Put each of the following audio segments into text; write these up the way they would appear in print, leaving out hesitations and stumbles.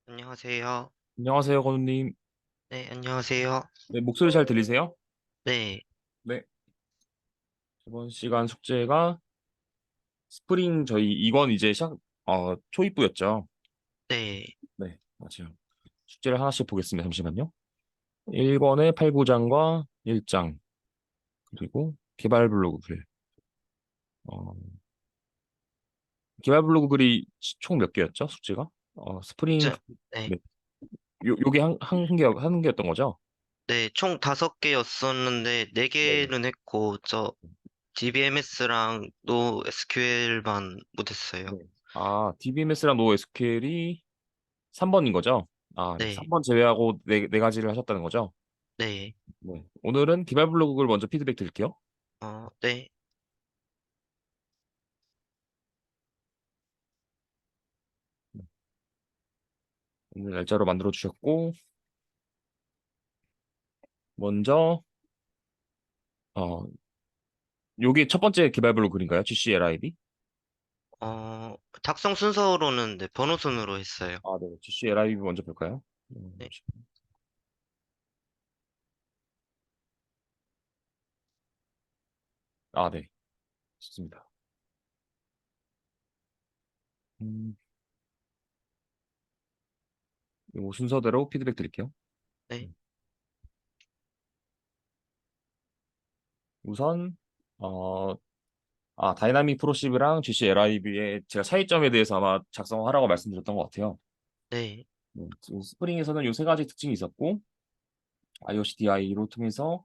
안녕하세요. 안녕하세요, 건우님. 네, 안녕하세요. 네, 목소리 잘 들리세요? 네, 네. 이번 시간 숙제가 스프링 저희 2권 이제 초입부였죠. 네, 네, 맞아요. 숙제를 하나씩 보겠습니다. 잠시만요. 1권의 8구장과 1장, 그리고 개발 블로그 글. 어, 개발 블로그 글이 총 몇 개였죠, 숙제가? 스프링, 네, 네. 요게 한 개였던 거죠? 네, 총 5개였었는데, 네네. 4개는 했고, DBMS랑 NoSQL만 못했어요. 네. DBMS랑 NoSQL이 3번인 거죠? 네. 네, 3번 제외하고 네 가지를 하셨다는 거죠? 네, 네. 오늘은 기발 블로그를 먼저 피드백 드릴게요. 네, 네. 오늘 날짜로 만들어 주셨고, 먼저, 어, 요게 첫 번째 기발 블로그인가요? GCLIB? 작성 순서로는 네, 번호 순으로 했어요. 네. GCLIB 먼저 볼까요? 네, 네. 좋습니다. 음, 요 순서대로 피드백 드릴게요. 네, 음. 우선, 어, 다이나믹 프로시브랑 GCLIB의 제가 차이점에 대해서 아마 작성하라고 말씀드렸던 것 같아요. 네, 스프링에서는 요 세 가지 특징이 있었고, IOCDI로 통해서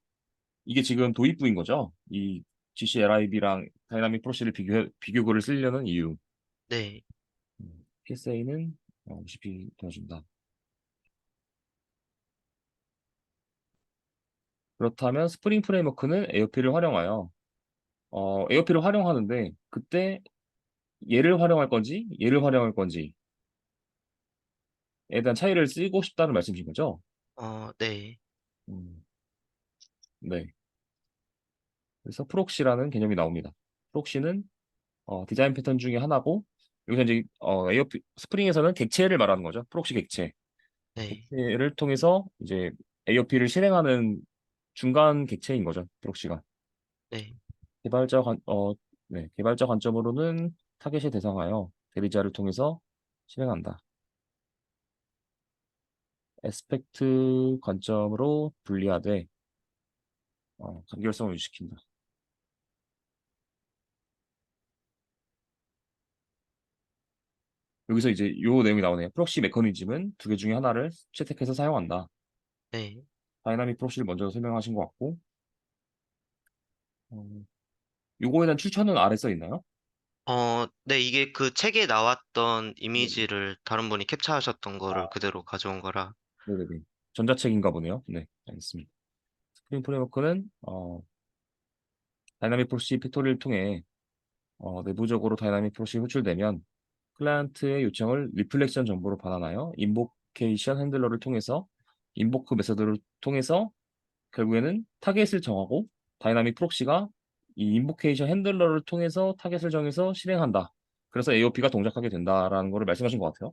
이게 지금 도입부인 거죠. 이 GCLIB랑 다이나믹 프로시를 비교글을 쓰려는 이유. 네, PSA는 OCP 도와준다. 그렇다면 스프링 프레임워크는 AOP를 활용하여 AOP를 활용하는데 그때 얘를 활용할 건지 얘를 활용할 건지에 대한 차이를 쓰고 싶다는 말씀이신 거죠? 네, 음, 네. 그래서 프록시라는 개념이 나옵니다. 프록시는 디자인 패턴 중에 하나고 여기서 이제 AOP 스프링에서는 객체를 말하는 거죠. 프록시 객체. 네, 객체를 통해서 이제 AOP를 실행하는 중간 객체인 거죠. 프록시가. 네, 개발자 관, 어, 네, 개발자 관점으로는 타겟에 대상하여 대리자를 통해서 실행한다. 에스펙트 관점으로 분리하되 간결성을 유지시킨다. 여기서 이제 요 내용이 나오네요. 프록시 메커니즘은 두 개 중에 하나를 채택해서 사용한다. 네. 다이나믹 프록시를 먼저 설명하신 것 같고, 어, 요거에 대한 출처는 아래 써 있나요? 네, 이게 그 책에 나왔던 네네. 이미지를 다른 분이 캡처하셨던 아, 거를 그대로 가져온 거라. 네네네. 전자책인가 보네요. 네, 알겠습니다. 스프링 프레임워크는 다이나믹 프록시 팩토리를 통해 내부적으로 다이나믹 프록시 호출되면 클라이언트의 요청을 리플렉션 정보로 반환하여 인보케이션 핸들러를 통해서 인보크 메서드를 통해서 결국에는 타겟을 정하고 다이나믹 프록시가 이 인보케이션 핸들러를 통해서 타겟을 정해서 실행한다. 그래서 AOP가 동작하게 된다라는 거를 말씀하신 것 같아요.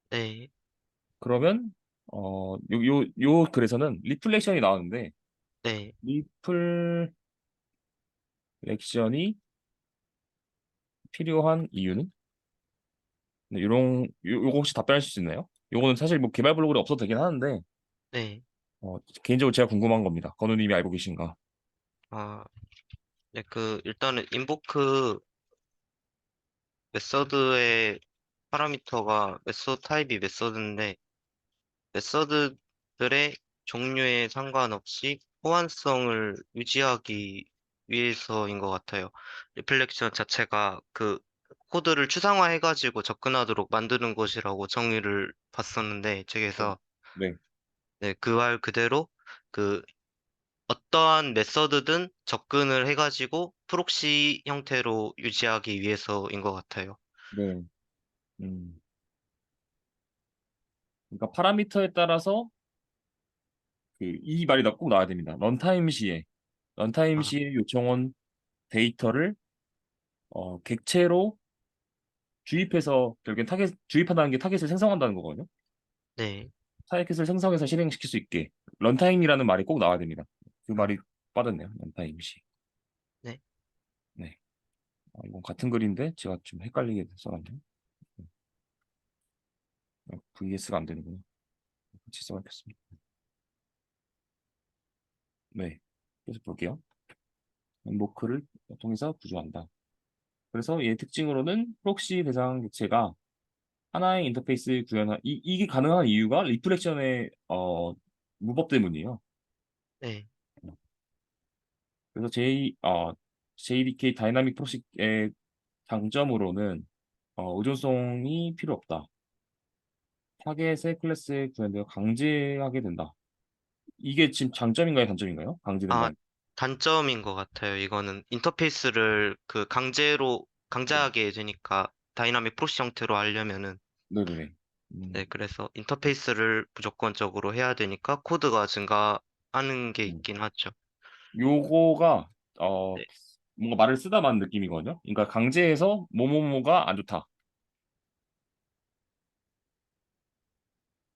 네, 그러면 요 글에서는 리플렉션이 나왔는데 네. 리플렉션이 필요한 이유는 네, 요거 혹시 답변하실 수 있나요? 요거는 사실 뭐 개발 블로그에 없어도 되긴 하는데 네. 개인적으로 제가 궁금한 겁니다. 건우님이 알고 계신가? 아, 네, 일단은 인보크 메서드의 파라미터가 메소드 타입이 메서드인데, 메서드들의 종류에 상관없이 호환성을 유지하기 위해서인 것 같아요. 리플렉션 자체가 그 코드를 추상화해가지고 접근하도록 만드는 것이라고 정의를 봤었는데, 네. 책에서, 네, 네, 그 말 그대로, 그 어떠한 메서드든 접근을 해가지고 프록시 형태로 유지하기 위해서인 것 같아요. 네. 음. 그러니까 파라미터에 따라서 이 말이 꼭 나와야 됩니다. 런타임 아, 시에 요청온 데이터를 객체로 주입해서 결국엔 타겟 주입한다는 게 타겟을 생성한다는 거거든요. 네. 사이켓을 생성해서 실행시킬 수 있게 런타임이라는 말이 꼭 나와야 됩니다. 그 말이 아, 빠졌네요. 런타임시. 네. 네. 이건 같은 글인데 제가 좀 헷갈리게 써놨네요. VS가 안 되는군요. 같이 써놓겠습니다. 네. 계속 볼게요. 엠보크를 통해서 구조한다. 그래서 얘의 특징으로는 프록시 대상 객체가 하나의 인터페이스 구현하 이게 가능한 이유가 리플렉션의 무법 때문이에요. 네. 그래서 JDK 다이나믹 프록시의 장점으로는 의존성이 필요 없다. 타겟의 클래스에 구현되어 강제하게 된다. 이게 지금 장점인가요, 단점인가요? 아, 강제된다. 단점인 것 같아요. 이거는 인터페이스를 그 네. 강제하게 되니까 다이나믹 프로시 형태로 하려면은, 네네네. 네, 음, 그래서 인터페이스를 무조건적으로 해야 되니까 코드가 증가하는 게 음. 있긴 하죠. 요거가 네. 뭔가 말을 쓰다 만 느낌이거든요. 그러니까 강제해서 뭐뭐뭐가 안 좋다.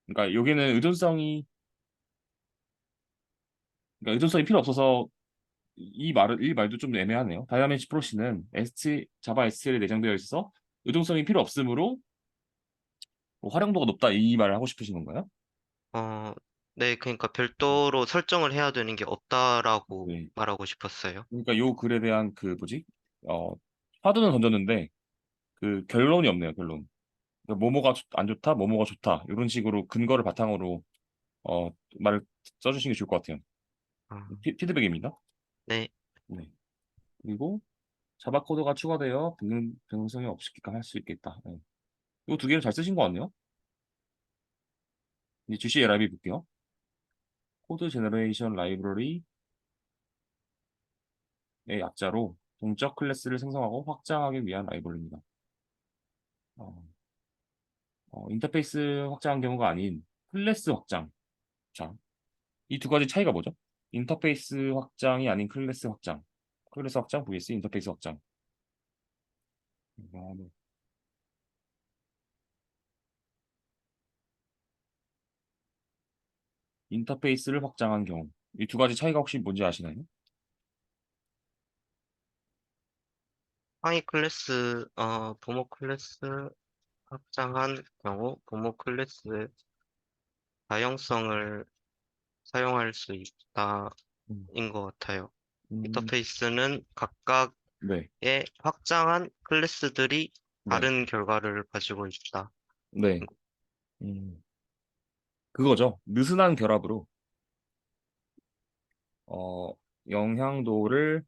그러니까 여기는 의존성이 필요 없어서 이 말도 좀 애매하네요. 다이나믹 프로시는 자바 STL에 내장되어 있어서 의존성이 필요 없으므로 뭐 활용도가 높다 이 말을 하고 싶으신 건가요? 어, 네, 그러니까 별도로 설정을 해야 되는 게 없다라고 네. 말하고 싶었어요. 그러니까 요 글에 대한 그 뭐지? 어, 화두는 던졌는데 그 결론이 없네요. 결론. 그러니까 안 좋다, 뭐뭐가 좋다 이런 식으로 근거를 바탕으로 어, 말을 써주시는 게 좋을 것 같아요. 아, 피드백입니다. 네. 네. 그리고 자바 코드가 추가되어 변동성이 없게끔 할 수 있겠다. 네. 이 두 개를 잘 쓰신 것 같네요. 이제 GCLIB 볼게요. 코드 제너레이션 라이브러리의 약자로 동적 클래스를 생성하고 확장하기 위한 라이브러리입니다. 어, 인터페이스 확장한 경우가 아닌 클래스 확장. 자, 이 두 가지 차이가 뭐죠? 인터페이스 확장이 아닌 클래스 확장. 클래스 확장 vs 인터페이스 확장. 네. 인터페이스를 확장한 경우. 이 두 가지 차이가 혹시 뭔지 아시나요? 하이 클래스, 부모 클래스 확장한 경우 부모 클래스의 다양성을 사용할 수 음, 있다인 것 같아요. 음, 인터페이스는 각각의 네, 확장한 클래스들이 네, 다른 결과를 가지고 있다. 네. 그거죠. 느슨한 결합으로 어, 영향도를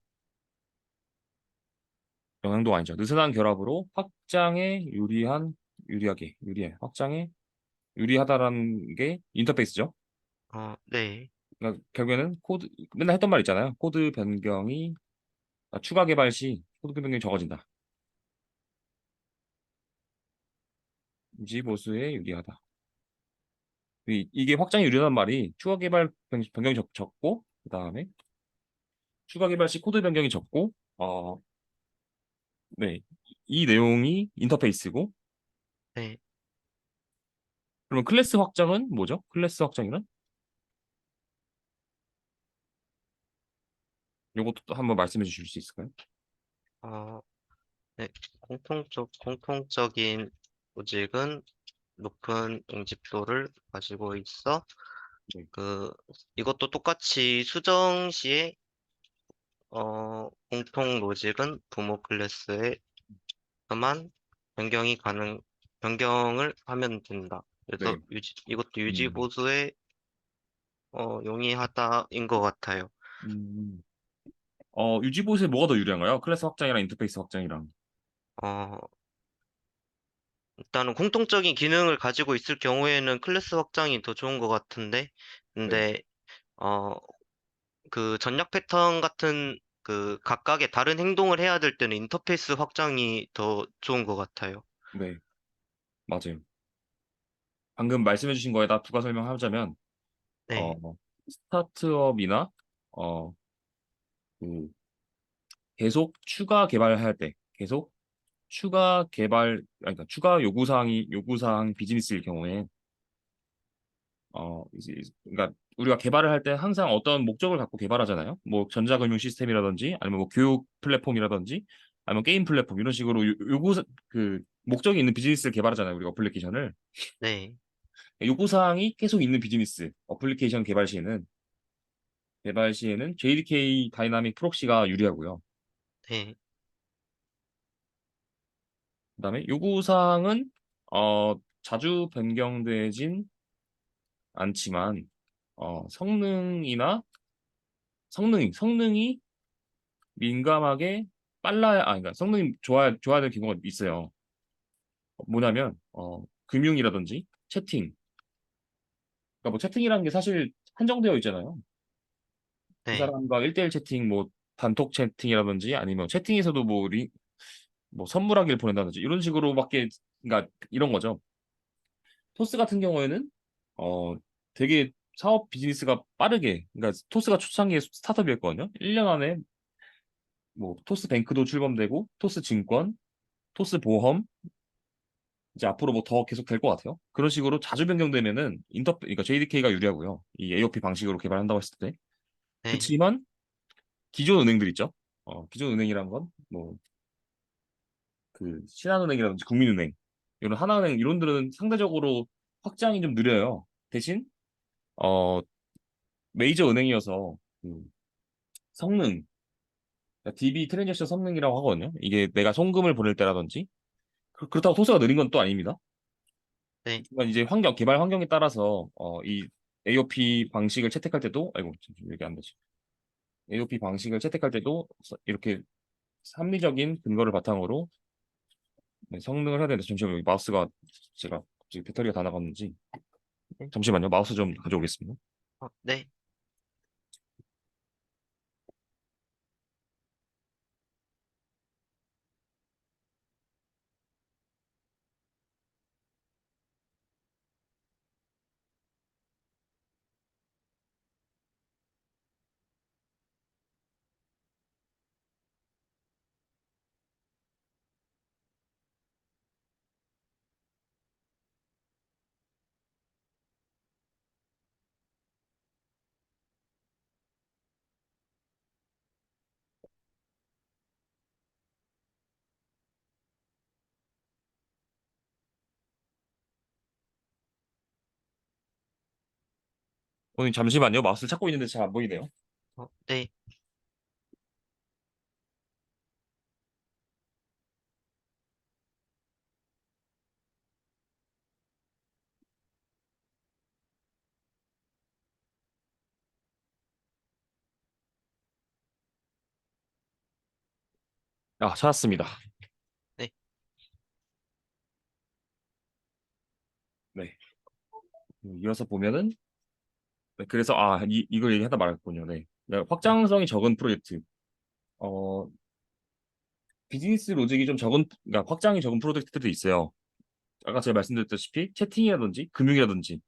영향도가 아니죠. 느슨한 결합으로 확장에 유리하다라는 게 인터페이스죠. 네. 그러니까 결국에는 맨날 했던 말 있잖아요. 추가 개발 시 코드 변경이 적어진다. 유지 보수에 유리하다. 이게 확장이 유리하다는 말이 변경이 적고 그다음에 추가 개발 시 코드 변경이 적고 네. 이 내용이 인터페이스고 네. 그러면 클래스 확장은 뭐죠? 클래스 확장이란? 요것도 또 한번 말씀해 주실 수 있을까요? 어, 네. 공통적인 조직은 높은 응집도를 가지고 있어. 네. 그, 이것도 똑같이 수정 시에, 공통 로직은 부모 클래스에만 변경이 가능, 변경을 하면 된다. 그래서 네. 이것도 유지 음, 보수에, 용이하다인 것 같아요. 음. 유지보수에 뭐가 더 유리한가요? 클래스 확장이랑 인터페이스 확장이랑. 어, 일단은 공통적인 기능을 가지고 있을 경우에는 클래스 확장이 더 좋은 것 같은데, 네. 근데, 어, 그 전략 패턴 같은 그 각각의 다른 행동을 해야 될 때는 인터페이스 확장이 더 좋은 것 같아요. 네. 맞아요. 방금 말씀해 주신 거에다 부가 설명하자면, 어, 네, 스타트업이나, 어, 그, 계속 추가 개발할 때, 계속 추가 개발, 아니, 그러니까 추가 요구사항 비즈니스일 경우에 그러니까 우리가 개발을 할 때 항상 어떤 목적을 갖고 개발하잖아요. 뭐 전자금융 시스템이라든지 아니면 뭐 교육 플랫폼이라든지 아니면 게임 플랫폼 이런 식으로 요구 그 목적이 있는 비즈니스를 개발하잖아요. 우리가 어플리케이션을. 네, 요구사항이 계속 있는 비즈니스 어플리케이션 개발 시에는 JDK 다이나믹 프록시가 유리하고요. 네, 그다음에 요구사항은 자주 변경되진 않지만 성능이 민감하게 빨라야 그러니까 성능이 좋아야 될 경우가 있어요. 뭐냐면 금융이라든지 채팅. 그러니까 뭐 채팅이라는 게 사실 한정되어 있잖아요. 그 네, 사람과 1대1 채팅, 뭐 단톡 채팅이라든지 아니면 채팅에서도 뭐 선물하기를 보낸다든지 이런 식으로밖에 그러니까 이런 거죠. 토스 같은 경우에는 어 되게 사업 비즈니스가 빠르게 그러니까 토스가 초창기에 스타트업이었거든요. 1년 안에 뭐 토스 뱅크도 출범되고 토스 증권, 토스 보험 이제 앞으로 뭐 더 계속 될 것 같아요. 그런 식으로 자주 변경되면은 그러니까 JDK가 유리하고요. 이 AOP 방식으로 개발한다고 했을 때. 네, 그치만 기존 은행들 있죠. 기존 은행이란 건 뭐 그 신한은행이라든지 국민은행 이런 하나은행 이런들은 상대적으로 확장이 좀 느려요. 대신 어 메이저 은행이어서 그 성능 그러니까 DB 트랜잭션 성능이라고 하거든요. 이게 내가 송금을 보낼 때라든지 그렇다고 토스가 느린 건 또 아닙니다. 네, 하지만 이제 개발 환경에 따라서 이 AOP 방식을 채택할 때도 아이고 지금 얘기 안 되지. AOP 방식을 채택할 때도 이렇게 합리적인 근거를 바탕으로 네, 성능을 해야 되는데 잠시만요. 여기 마우스가 제가 갑자기 배터리가 다 나갔는지 잠시만요. 마우스 좀 가져오겠습니다. 네. 오늘 잠시만요. 마우스를 찾고 있는데 잘 안 보이네요. 네. 찾았습니다. 네. 네. 이어서 보면은 네, 그래서 이걸 얘기하다 말았군요. 네. 네, 네, 확장성이 적은 프로젝트. 어, 비즈니스 로직이 좀 그러니까 확장이 적은 프로젝트들도 있어요. 아까 제가 말씀드렸다시피 채팅이라든지 금융이라든지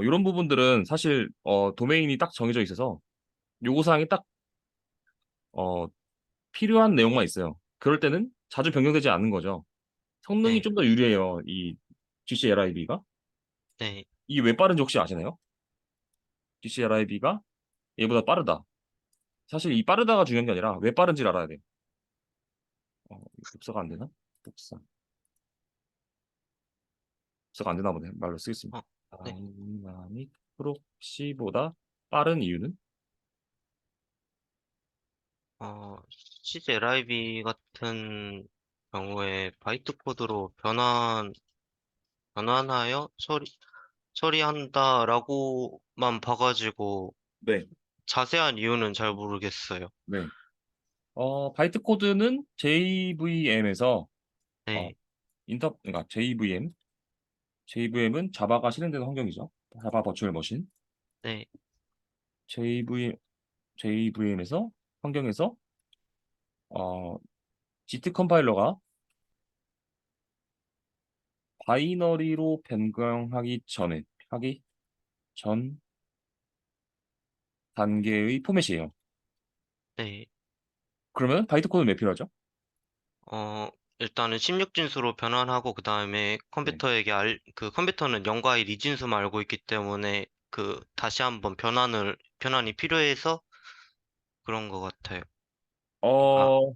이런 부분들은 사실 도메인이 딱 정해져 있어서 요구사항이 딱 어, 필요한 내용만 있어요. 그럴 때는 자주 변경되지 않는 거죠. 성능이 네, 좀 더 유리해요. 이 GCLIB가. 네. 이게 왜 빠른지 혹시 아시나요? GCLIB가 얘보다 빠르다. 사실 이 빠르다가 중요한 게 아니라 왜 빠른지를 알아야 돼요. 복사가 안 되나? 복사. 복사가 안 되나 보네. 말로 쓰겠습니다. 어, 네. 다이나믹 프록시보다 빠른 이유는? CJLIB 같은 경우에 바이트 코드로 변환하여 처리한다라고만 봐가지고 네. 자세한 이유는 잘 모르겠어요. 네. 바이트 코드는 JVM에서 어, 네, 그러니까 JVM은 자바가 실행되는 환경이죠. 자바 버추얼 머신. 네, JVM에서 환경에서 어, GT 컴파일러가 바이너리로 하기 전 단계의 포맷이에요. 네. 그러면 바이트 코드는 왜 필요하죠? 일단은 16진수로 변환하고 그 다음에 네. 그 컴퓨터는 0과 1 이진수만 알고 있기 때문에 그 다시 한번 변환이 필요해서 그런 것 같아요. 그러니까 어,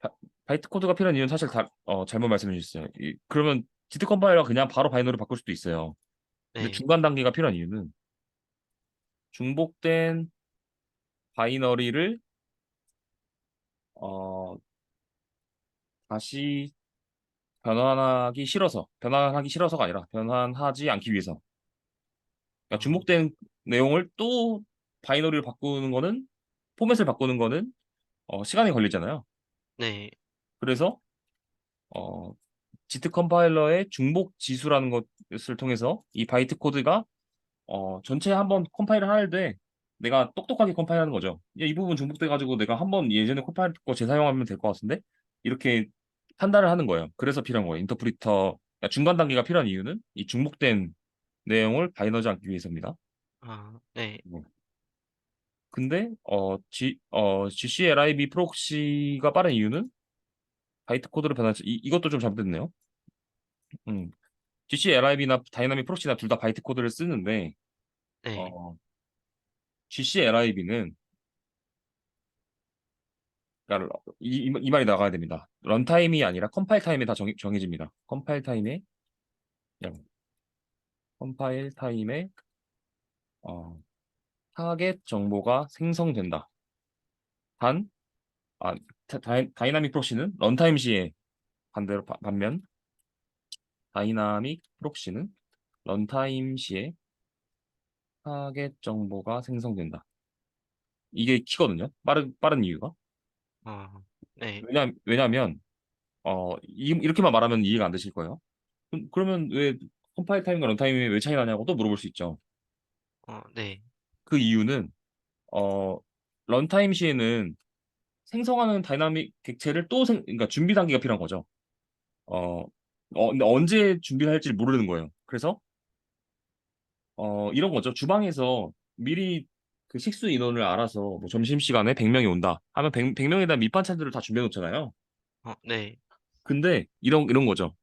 바, 바이트 코드가 필요한 이유는 사실 잘못 말씀해 주셨어요. 그러면 지트 컴파일러 그냥 바로 바이너리 바꿀 수도 있어요. 근데 네, 중간 단계가 필요한 이유는 중복된 바이너리를 어, 다시 변환하기 싫어서가 아니라 변환하지 않기 위해서. 그러니까 어, 중복된 내용을 또 바이너리를 바꾸는 거는 포맷을 바꾸는 거는 시간이 걸리잖아요. 네, 그래서 어, 지트 컴파일러의 중복 지수라는 것을 통해서 이 바이트 코드가 전체 한번 컴파일을 할 때 내가 똑똑하게 컴파일하는 거죠. 이 부분 중복돼가지고 내가 한번 예전에 컴파일 거 재사용하면 될 것 같은데 이렇게 판단을 하는 거예요. 그래서 필요한 거예요. 인터프리터 그러니까 중간 단계가 필요한 이유는 이 중복된 내용을 바이너지 않기 위해서입니다. 네, 네. 근데 GCLIB 프록시가 빠른 이유는 바이트 코드로 변환 이것도 좀 잘못됐네요. 음. GCLIB나 다이나믹 프록시나 둘 다 바이트 코드를 쓰는데 네, 어, GCLIB는 그러니까 이 말이 나가야 됩니다. 런타임이 아니라 컴파일 타임에 다 정해집니다. 그냥 컴파일 타임에 어, 타겟 정보가 생성된다. 단, 아, 다이나믹 프록시는 런타임 시에 반면 다이나믹 프록시는 런타임 시에 타겟 정보가 생성된다. 이게 키거든요. 빠른 이유가. 네, 왜냐면 이렇게만 말하면 이해가 안 되실 거예요. 그러면 왜 컴파일 타임과 런타임이 왜 차이 나냐고 또 물어볼 수 있죠. 네, 그 이유는 어, 런타임 시에는 생성하는 다이나믹 객체를 그러니까 준비 단계가 필요한 거죠. 어, 근데 언제 준비를 할지 모르는 거예요. 그래서 이런 거죠. 주방에서 미리 그 식수 인원을 알아서 뭐 점심시간에 100명이 온다 하면 100명에 대한 밑반찬들을 다 준비해 놓잖아요. 네, 근데 이런 거죠.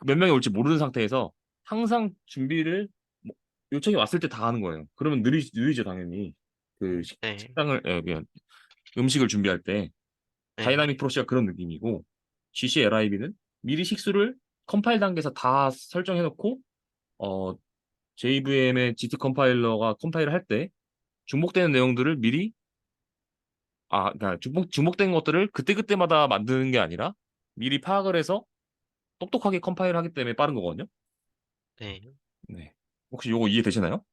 몇 명이 올지 모르는 상태에서 항상 준비를 뭐 요청이 왔을 때 다 하는 거예요. 그러면 느리죠, 당연히. 그 네, 식당을, 그냥 음식을 준비할 때. 네, 다이나믹 프로시가 그런 느낌이고, GCLIB는 미리 식수를 컴파일 단계에서 다 설정해놓고, 어, JVM의 GT 컴파일러가 컴파일을 할 때, 중복되는 내용들을 미리, 그러니까 중복된 것들을 그때그때마다 만드는 게 아니라, 미리 파악을 해서 똑똑하게 컴파일을 하기 때문에 빠른 거거든요. 네, 네. 혹시 요거 이해되시나요?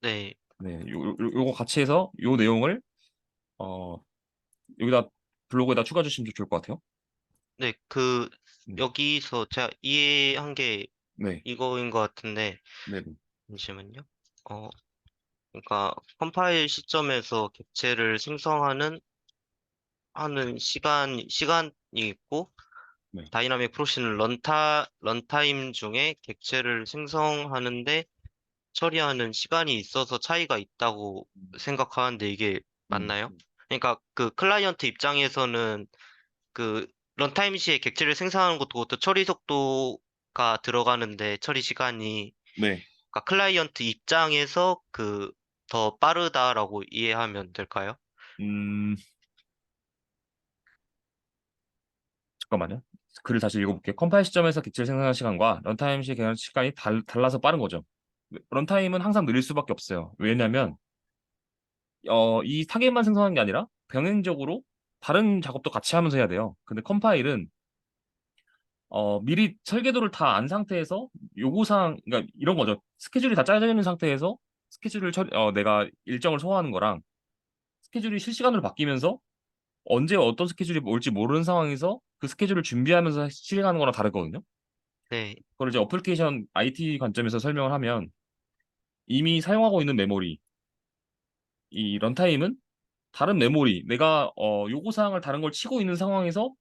네, 네, 요거 같이 해서 요 내용을 어 여기다 블로그에다 추가 주시면 좋을 것 같아요. 네, 네, 여기서 제가 이해한 게 네, 이거인 것 같은데, 네, 네. 잠시만요. 그러니까 컴파일 시점에서 객체를 하는 시간이 있고, 네. 다이나믹 프로시는 런타임 중에 객체를 생성하는데 처리하는 시간이 있어서 차이가 있다고 생각하는데 이게 음, 맞나요? 그러니까 그 클라이언트 입장에서는 그 런타임 시에 객체를 생성하는 것도 그것도 처리 속도가 들어가는데 처리 시간이 네. 그러니까 클라이언트 입장에서 더 빠르다라고 이해하면 될까요? 음, 잠깐만요. 글을 다시 읽어볼게요. 컴파일 시점에서 객체를 생성하는 시간과 런타임 시 계산 시간이 달라서 빠른 거죠. 런타임은 항상 느릴 수밖에 없어요. 왜냐면 이 타겟만 생성하는 게 아니라 병행적으로 다른 작업도 같이 하면서 해야 돼요. 근데 컴파일은 미리 설계도를 다 안 상태에서 요구사항, 그러니까 이런 거죠. 스케줄이 다 짜져 있는 상태에서 내가 일정을 소화하는 거랑 스케줄이 실시간으로 바뀌면서 언제 어떤 스케줄이 올지 모르는 상황에서 그 스케줄을 준비하면서 실행하는 거랑 다르거든요. 네, 그걸 이제 어플리케이션 IT 관점에서 설명을 하면 이미 사용하고 있는 메모리, 이 런타임은 다른 메모리, 내가 요구사항을 다른 걸 치고 있는 상황에서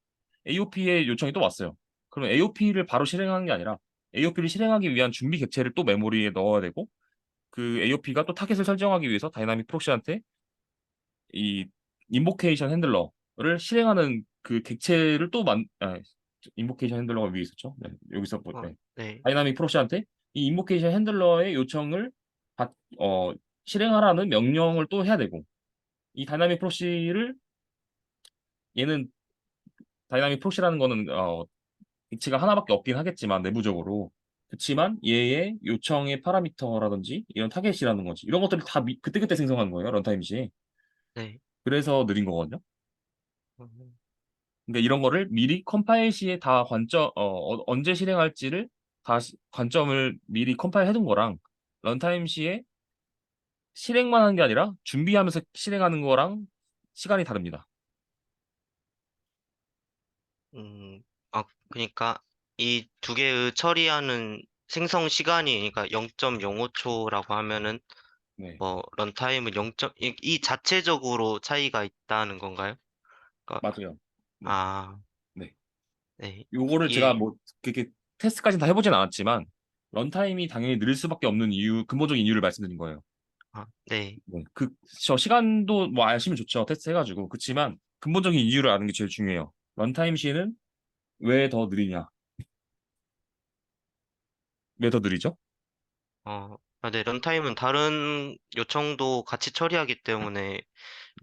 AOP의 요청이 또 왔어요. 그럼 AOP를 바로 실행하는 게 아니라 AOP를 실행하기 위한 준비 객체를 또 메모리에 넣어야 되고 그 AOP가 또 타겟을 설정하기 위해서 다이나믹 프록시한테 이 인보케이션 핸들러를 실행하는 그 객체를 인보케이션 핸들러가 위에 있었죠. 네, 여기서 네. 네, 다이나믹 프록시한테 이 인보케이션 핸들러의 요청을 받, 어, 실행하라는 명령을 또 해야 되고 이 다이나믹 프록시를 얘는 다이나믹 프록시라는 거는 객체가 하나밖에 없긴 하겠지만 내부적으로 그렇지만 얘의 요청의 파라미터라든지 이런 타겟이라는 거지 이런 것들을 다 그때그때 생성하는 거예요 런타임이. 네. 그래서 느린 거거든요. 음, 그러니까 이런 거를 미리 컴파일 시에 다 언제 실행할지를 다 관점을 미리 컴파일 해둔 거랑 런타임 시에 실행만 하는 게 아니라 준비하면서 실행하는 거랑 시간이 다릅니다. 음, 그러니까 이 두 개의 처리하는 생성 시간이 그러니까 0.05초라고 하면은 네, 뭐 런타임은 0. 이 자체적으로 차이가 있다는 건가요? 그러니까 맞아요. 네, 아, 네. 네. 요거를 제가 이 뭐 그렇게 테스트까지는 다 해보진 않았지만 런타임이 당연히 느릴 수밖에 없는 이유, 근본적인 이유를 말씀드린 거예요. 네. 네, 저 시간도 뭐 아시면 좋죠. 테스트 해가지고. 그렇지만 근본적인 이유를 아는 게 제일 중요해요. 런타임 시에는 왜 더 느리냐? 왜 더 느리죠? 네. 런타임은 다른 요청도 같이 처리하기 때문에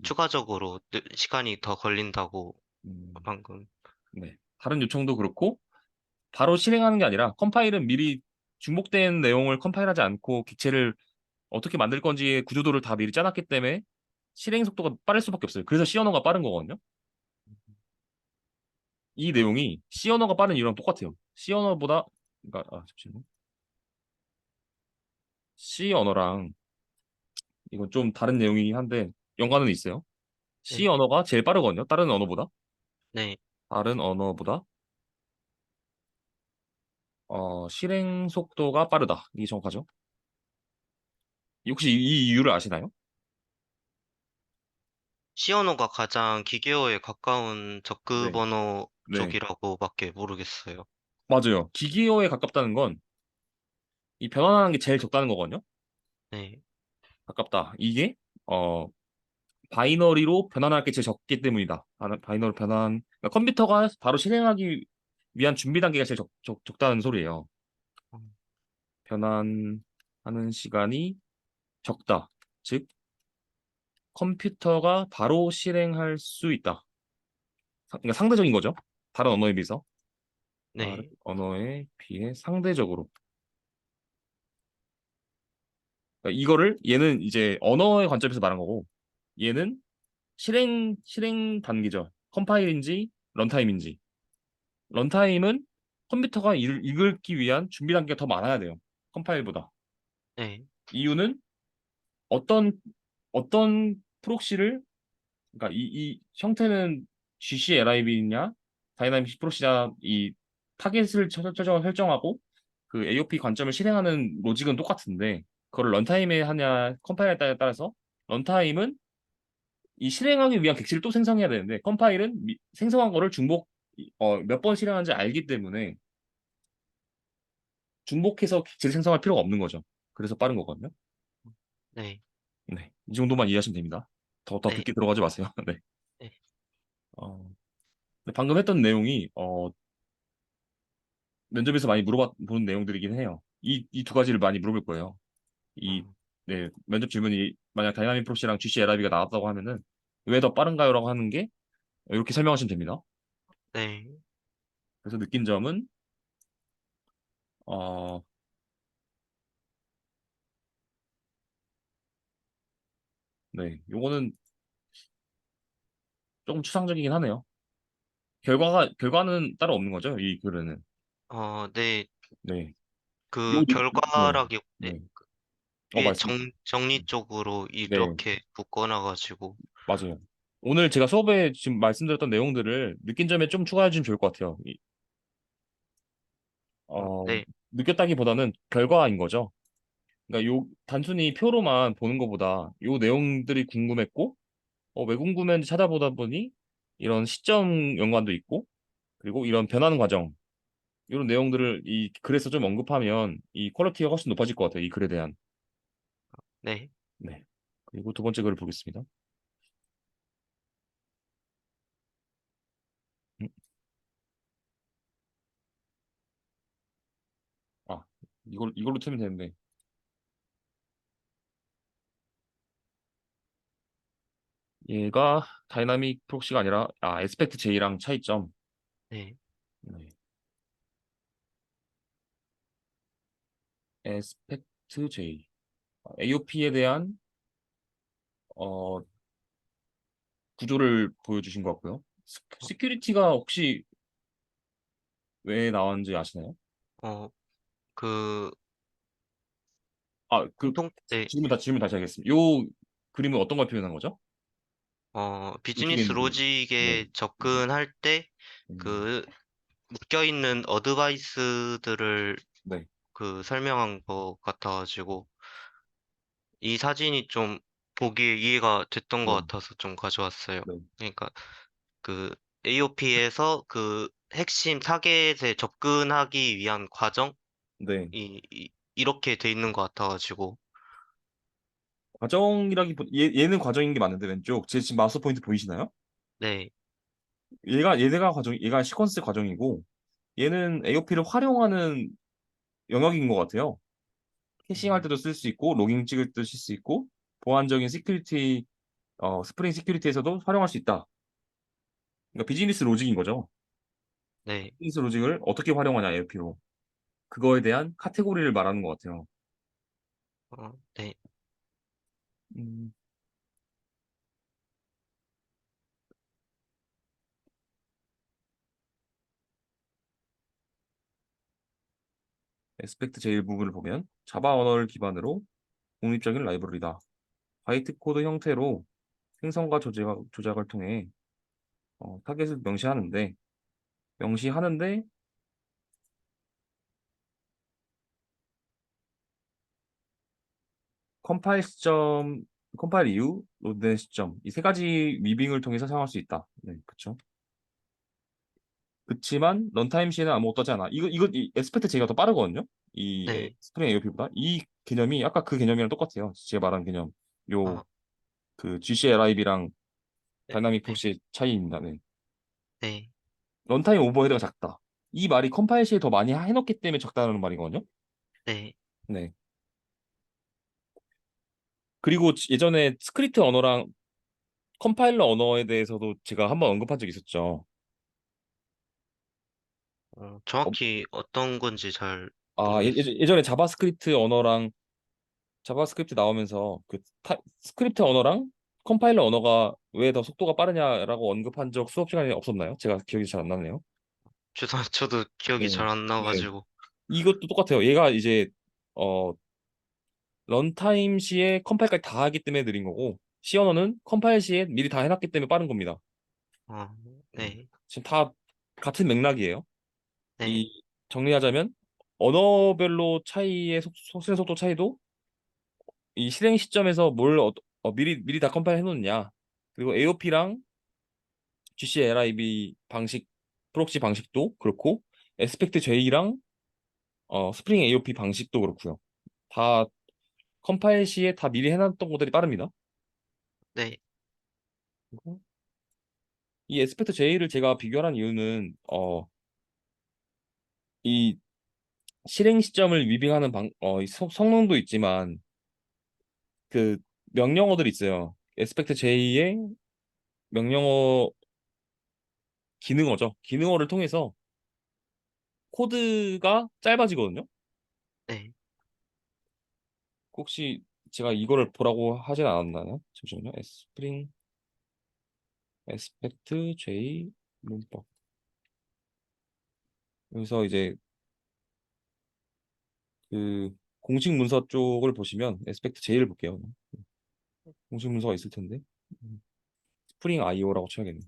추가적으로 시간이 더 걸린다고 음, 방금. 네. 다른 요청도 그렇고 바로 실행하는 게 아니라 컴파일은 미리 중복된 내용을 컴파일하지 않고 객체를 어떻게 만들 건지의 구조도를 다 미리 짜놨기 때문에 실행 속도가 빠를 수밖에 없어요. 그래서 C 언어가 빠른 거거든요. 이 내용이 C 언어가 빠른 이유랑 똑같아요. C 언어보다 그러니까 잠시만요. C 언어랑 이건 좀 다른 내용이긴 한데 연관은 있어요. C 네. 언어가 제일 빠르거든요. 다른 언어보다. 네. 다른 언어보다 실행 속도가 빠르다. 이게 정확하죠? 혹시 이 이유를 아시나요? C 언어가 가장 기계어에 가까운 접근 네. 언어 네. 쪽이라고밖에 모르겠어요. 맞아요. 기기어에 가깝다는 건 이 변환하는 게 제일 적다는 거거든요. 네. 가깝다. 이게 어 바이너리로 변환할 게 제일 적기 때문이다. 바이너리 변환 그러니까 컴퓨터가 바로 실행하기 위한 준비 단계가 제일 적다는 소리예요. 음, 변환하는 시간이 적다. 즉 컴퓨터가 바로 실행할 수 있다. 그러니까 상대적인 거죠. 다른 언어에 비해서. 다른 네. 언어에 비해 상대적으로. 그러니까 이거를 얘는 이제 언어의 관점에서 말한 거고 얘는 실행 단계죠. 컴파일인지 런타임인지. 런타임은 컴퓨터가 읽기 위한 준비 단계가 더 많아야 돼요. 컴파일보다. 네. 이유는 어떤 어떤 프록시를 그러니까 이 형태는 GCLIB냐 다이나믹 프록시냐 이 타겟을 설정하고 그 AOP 관점을 실행하는 로직은 똑같은데 그걸 런타임에 하냐 컴파일에 따라서 런타임은 이 실행하기 위한 객체를 또 생성해야 되는데 컴파일은 생성한 거를 몇 번 실행하는지 알기 때문에 중복해서 객체를 생성할 필요가 없는 거죠. 그래서 빠른 거거든요. 네. 네, 이 정도만 이해하시면 됩니다. 더 네. 깊게 들어가지 마세요. 네. 네. 어, 근데 방금 했던 내용이 면접에서 많이 물어보는 내용들이긴 해요. 이 두 가지를 많이 물어볼 거예요. 이 어, 네, 면접 질문이 만약 다이나믹 프로시랑 GC LIB가 나왔다고 하면은 왜 더 빠른가요?라고 하는 게 이렇게 설명하시면 됩니다. 네. 그래서 느낀 점은 어, 네, 요거는 조금 추상적이긴 하네요. 결과는 따로 없는 거죠, 이 글에는. 네. 네. 그 네. 결과라기 네. 네. 위에 말씀. 정리 쪽으로 네, 이렇게 묶어놔가지고. 맞아요. 오늘 제가 수업에 지금 말씀드렸던 내용들을 느낀 점에 좀 추가해 주면 좋을 것 같아요. 어, 네. 느꼈다기보다는 결과인 거죠. 그러니까 단순히 표로만 보는 것보다 요 내용들이 궁금했고, 왜 궁금했는지 찾아보다 보니 이런 시점 연관도 있고, 그리고 이런 변하는 과정, 이런 내용들을 이 글에서 좀 언급하면 이 퀄리티가 훨씬 높아질 것 같아요. 이 글에 대한. 네. 네. 그리고 두 번째 글을 보겠습니다. 음, 이걸로 틀면 되는데. 얘가 다이나믹 프록시가 아니라 에스펙트 J랑 차이점. 네. 네. 에스펙트 J. AOP에 대한 어, 구조를 보여주신 것 같고요. 어, 시큐리티가 혹시 왜 나왔는지 아시나요? 어, 그, 그 네. 질문 다시 하겠습니다. 요 그림은 어떤 걸 표현한 거죠? 이쪽에 비즈니스 있는 그림. 네. 로직에 네. 접근할 때, 음, 그, 묶여있는 어드바이스들을 네. 그 설명한 것 같아가지고, 이 사진이 좀 보기에 이해가 됐던 것 네. 같아서 좀 가져왔어요. 네. 그러니까 그 AOP에서 그 핵심 타겟에 접근하기 위한 과정이 네. 이렇게 돼 있는 것 같아가지고, 얘는 과정인 게 맞는데 왼쪽 제 지금 마우스 포인트 보이시나요? 네, 얘가 시퀀스 과정이고 얘는 AOP를 활용하는 영역인 것 같아요. 캐싱할 음, 때도 쓸 수 있고 로깅 찍을 때도 쓸 수 있고 보안적인 시큐리티 스프링 시큐리티에서도 활용할 수 있다. 그러니까 비즈니스 로직인 거죠. 네, 비즈니스 로직을 어떻게 활용하냐 AOP로 그거에 대한 카테고리를 말하는 것 같아요. 네, 음, 에스펙트 제일 부분을 보면 자바 언어를 기반으로 독립적인 라이브러리다. 화이트 코드 형태로 생성과 조작을 통해 타겟을 명시하는데 컴파일 시점, 컴파일 이후 로드된 시점 이 세 가지 위빙을 통해서 사용할 수 있다. 네, 그렇죠. 그렇지만 런타임 시에는 아무것도 하지 않아. 이 에스펙트 제가 더 빠르거든요. 네, 스프링 AOP보다 이 개념이 아까 그 개념이랑 똑같아요. 제가 말한 개념. 요 아, 그 GCLIB랑 네, 다이나믹 네, 프록시의 차이입니다. 네. 네, 런타임 오버헤드가 작다. 이 말이 컴파일 시에 더 많이 해놓기 때문에 작다는 말이거든요. 네, 네. 그리고 예전에 스크립트 언어랑 컴파일러 언어에 대해서도 제가 한번 언급한 적이 있었죠. 어, 정확히 어떤 건지 잘 모르겠어요. 예전에 자바스크립트 나오면서 스크립트 언어랑 컴파일러 언어가 왜 더 속도가 빠르냐라고 언급한 적 수업 시간에 없었나요? 제가 기억이 잘 안 나네요. 저도 기억이 네. 잘 안 네. 나가지고, 이것도 똑같아요. 얘가 이제 어, 런타임 시에 컴파일까지 다 하기 때문에 느린 거고 C 언어는 컴파일 시에 미리 다 해놨기 때문에 빠른 겁니다. 어, 네. 네, 지금 다 같은 맥락이에요. 네, 이 정리하자면 언어별로 차이의 속도의 속도 차이도 이 실행 시점에서 미리 다 컴파일 해놓느냐 그리고 AOP랑 GCLIB 방식 프록시 방식도 그렇고 에스펙트 J랑 스프링 AOP 방식도 그렇고요. 다 컴파일 시에 다 미리 해놨던 것들이 빠릅니다. 네, 그리고 이 에스펙트 J를 제가 비교한 이유는 이 실행 시점을 위빙하는 이 성능도 있지만 그 명령어들이 있어요. 에스펙트 J의 명령어 기능어를 통해서 코드가 짧아지거든요. 네. 혹시 제가 이거를 보라고 하진 않았나요? 잠시만요. 에스펙트 J 문법. 여기서 이제 그 공식 문서 쪽을 보시면 에스펙트 J를 볼게요. 공식 문서가 있을 텐데. 스프링 IO라고 쳐야겠네.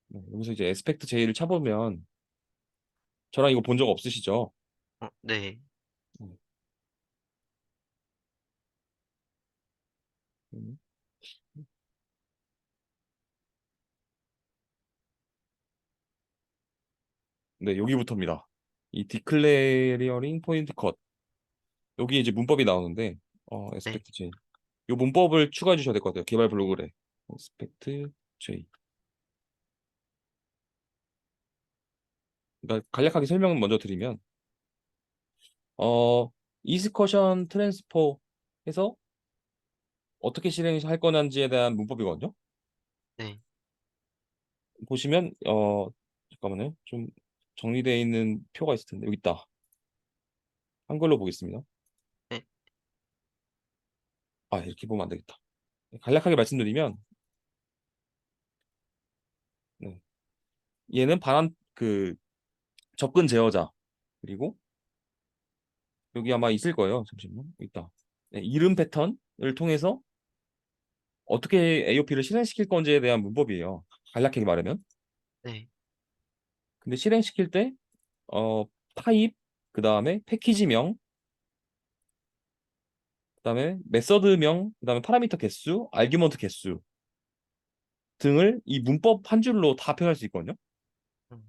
네, 여기서 이제 에스펙트 J를 쳐보면 저랑 이거 본 적 없으시죠? 네, 음, 네, 여기부터입니다. 이 디클레리어링 포인트 컷. 여기 이제 문법이 나오는데 네, 에스펙트 J. 요 문법을 추가해 주셔야 될 것 같아요. 개발 블로그래. expect J. 그러니까 간략하게 설명을 먼저 드리면 어 이스커션 트랜스포 해서 어떻게 실행할 거냐지에 대한 문법이거든요. 네, 보시면 잠깐만요. 좀 정리되어 있는 표가 있을 텐데 여기 있다. 한글로 보겠습니다. 네, 아, 이렇게 보면 안 되겠다. 간략하게 말씀드리면 네. 얘는 반환 그 접근 제어자 그리고 여기 아마 있을 거예요. 잠시만요. 여기 있다. 네, 이름 패턴을 통해서 어떻게 AOP를 실행시킬 건지에 대한 문법이에요. 간략하게 말하면. 네, 근데 실행시킬 때 타입, 그 다음에 패키지명, 그 다음에 메서드명, 그 다음에 파라미터 개수, 아규먼트 개수 등을 이 문법 한 줄로 다 표현할 수 있거든요. 음,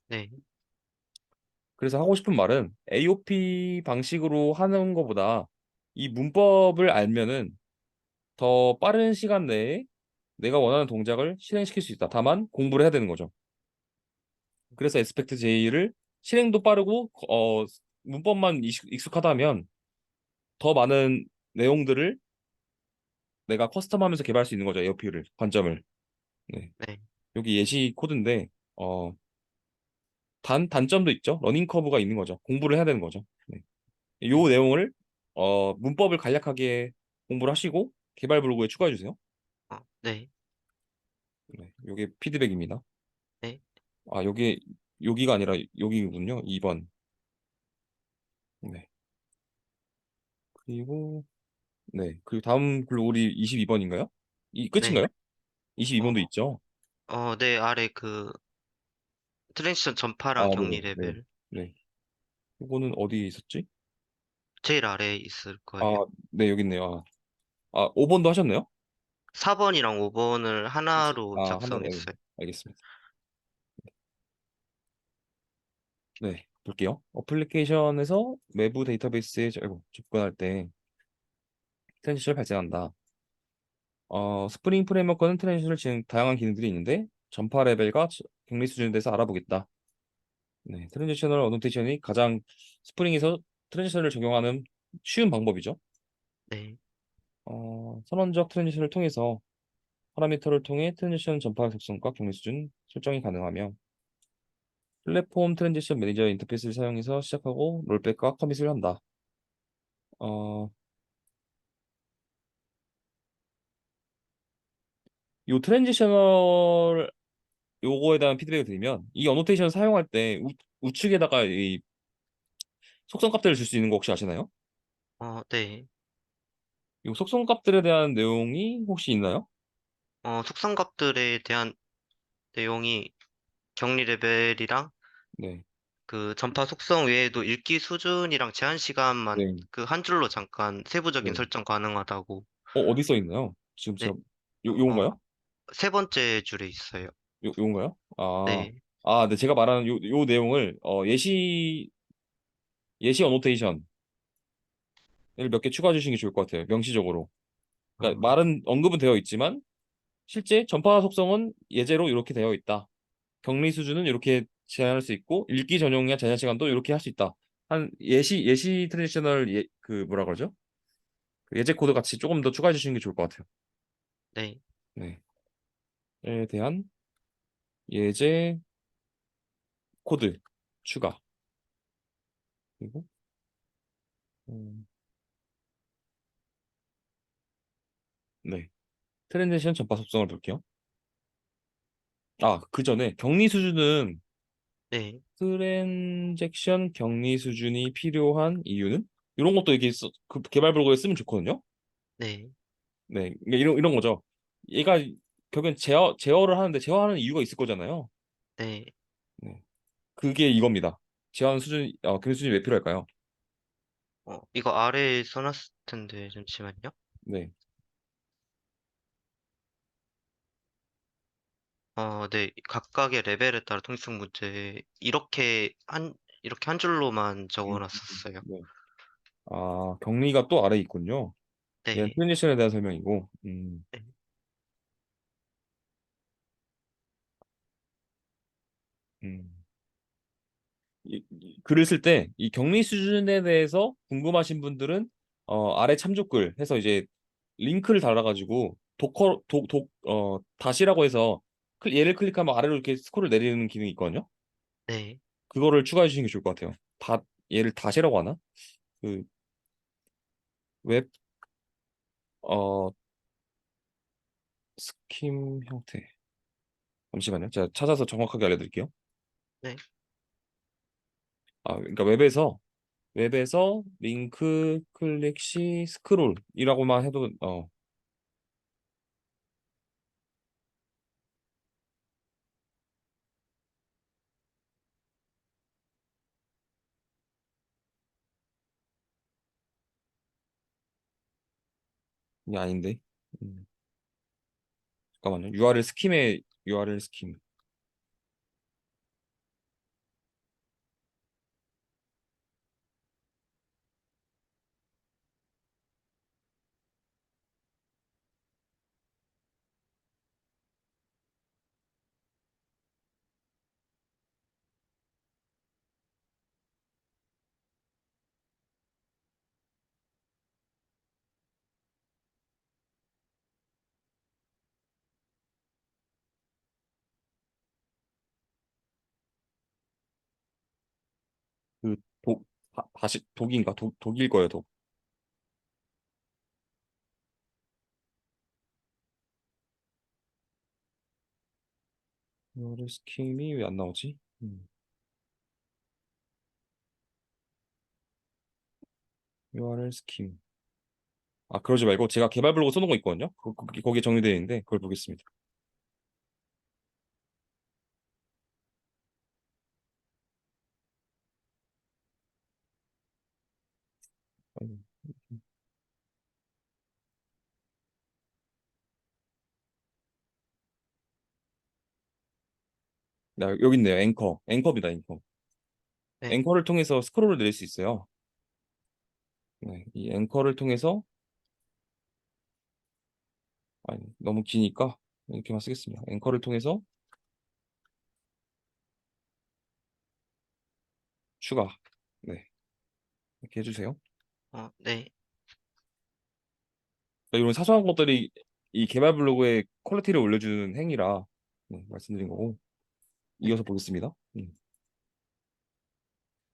네, 그래서 하고 싶은 말은 AOP 방식으로 하는 것보다 이 문법을 알면은 더 빠른 시간 내에 내가 원하는 동작을 실행시킬 수 있다. 다만 공부를 해야 되는 거죠. 그래서 에스펙트 J를 실행도 빠르고 문법만 익숙하다면 더 많은 내용들을 내가 커스텀하면서 개발할 수 있는 거죠. AOP를 관점을. 네. 네, 여기 예시 코드인데 단점도 있죠. 러닝 커브가 있는 거죠. 공부를 해야 되는 거죠. 네. 요 네, 내용을 문법을 간략하게 공부를 하시고 개발 블로그에 추가해 주세요. 네, 네. 요게 피드백입니다. 네, 아, 요게 여기가 아니라 여기군요. 2번. 네. 그리고 네. 그리고 다음 글로리 22번인가요? 이 네, 끝인가요? 22번도 어, 있죠. 네, 아래 그 트랜지션 전파랑 아, 격리 네네. 네. 레벨 네. 이거는 어디에 있었지? 제일 아래에 있을 아, 거예요. 네, 여기 있네요. 아, 5번도 하셨나요? 4번이랑 5번을 하나로 아, 하나로. 네. 작성했어요. 알겠습니다. 네, 볼게요. 어플리케이션에서 외부 데이터베이스에 접근할 때 트랜지션이 발생한다. 스프링 프레임워크는 트랜지션을 지금 다양한 기능들이 있는데 전파 레벨과 격리 수준에 대해서 알아보겠다. 네, 트랜지셔널 어노테이션이 가장 스프링에서 트랜지션을 적용하는 쉬운 방법이죠. 네, 선언적 트랜지션을 통해서 파라미터를 통해 트랜지션 전파 속성과 격리 수준 설정이 가능하며 플랫폼 트랜지션 매니저 인터페이스를 사용해서 시작하고 롤백과 커밋을 한다. 어, 요 트랜지셔널 요거에 대한 피드백을 드리면 이 어노테이션 사용할 때 우측에다가 이 속성 값들을 줄 수 있는 거 혹시 아시나요? 네. 이 속성 값들에 대한 내용이 혹시 있나요? 속성값들에 대한 내용이 격리 레벨이랑 네, 그 전파 속성 외에도 읽기 수준이랑 제한 시간만 네, 그 한 줄로 잠깐 세부적인 네. 설정 가능하다고. 어디 써 있나요? 지금 네, 제가 어, 요건가요? 세 번째 줄에 있어요. 요건가요? 네, 네, 제가 말하는 요 내용을 예시 어노테이션을 몇 개 추가해 주시는 게 좋을 것 같아요. 명시적으로. 그러니까 어, 말은 언급은 되어 있지만 실제 전파 속성은 예제로 이렇게 되어 있다. 격리 수준은 이렇게 제한할 수 있고 읽기 전용이나 제한 시간도 이렇게 할 수 있다. 한 예시 트랜지셔널 그 뭐라 그러죠? 그 예제 코드 같이 조금 더 추가해 주시는 게 좋을 것 같아요. 네, 네. 에 대한 예제 코드 추가. 그리고 음, 네. 트랜지션 전파 속성을 볼게요. 그 전에 격리 수준은 네, 트랜잭션 격리 수준이 필요한 이유는 이런 것도 이렇게 그 개발 블로그에 쓰면 좋거든요. 네, 네, 그러니까 이런 거죠. 얘가 결국엔 제어를 하는데 제어하는 이유가 있을 거잖아요. 네. 네, 그게 이겁니다. 격리 수준이 왜 필요할까요? 이거 아래에 써놨을 텐데, 잠시만요. 네, 네. 각각의 레벨에 따라 통일성 문제, 이렇게 한 줄로만 음, 적어놨었어요. 네. 격리가 또 아래 있군요. 얘는 네, 트랜지션에 대한 설명이고, 네, 음. 글을 쓸 때 이 격리 수준에 대해서 궁금하신 분들은 아래 참조글 해서 이제 링크를 달아가지고 다시라고 해서 얘를 클릭하면 아래로 이렇게 스크롤 내리는 기능이 있거든요. 네. 그거를 추가해 주시는 게 좋을 것 같아요. 얘를 다시라고 하나? 그 웹 어 스킴 형태. 잠시만요. 제가 찾아서 정확하게 알려드릴게요. 네. 그러니까 웹에서 링크 클릭 시 스크롤이라고만 해도 이게 아닌데. 음. 잠깐만요. URL 스킴에 URL 스킴. 그 다시 독인가 독일 거예요. 독. URL 스킴이 왜 안 나오지? URL 스킴. 그러지 말고 제가 개발 블로그 써놓은 거 있거든요. 거기에 정리되어 있는데 그걸 보겠습니다. 음, 여기 있네요. 앵커입니다. 앵커. 네. 앵커를 통해서 스크롤을 내릴 수 있어요. 네, 이 앵커를 통해서 너무 기니까 이렇게만 쓰겠습니다. 앵커를 통해서 추가. 네, 이렇게 해주세요. 네. 이런 사소한 것들이 이 개발 블로그의 퀄리티를 올려주는 행위라 말씀드린 거고 네. 이어서 보겠습니다.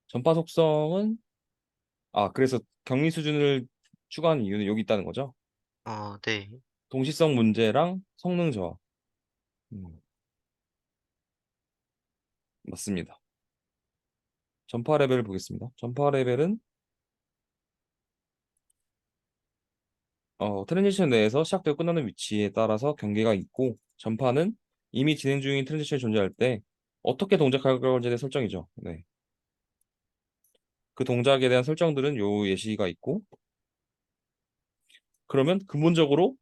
전파 속성은 그래서 격리 수준을 추가한 이유는 여기 있다는 거죠. 네. 동시성 문제랑 성능 저하. 음, 맞습니다. 전파 레벨을 보겠습니다. 전파 레벨은 트랜지션 내에서 시작되고 끝나는 위치에 따라서 경계가 있고 전파는 이미 진행 중인 트랜지션이 존재할 때 어떻게 동작할 건지에 대한 설정이죠. 네. 그 동작에 대한 설정들은 요 예시가 있고 그러면 근본적으로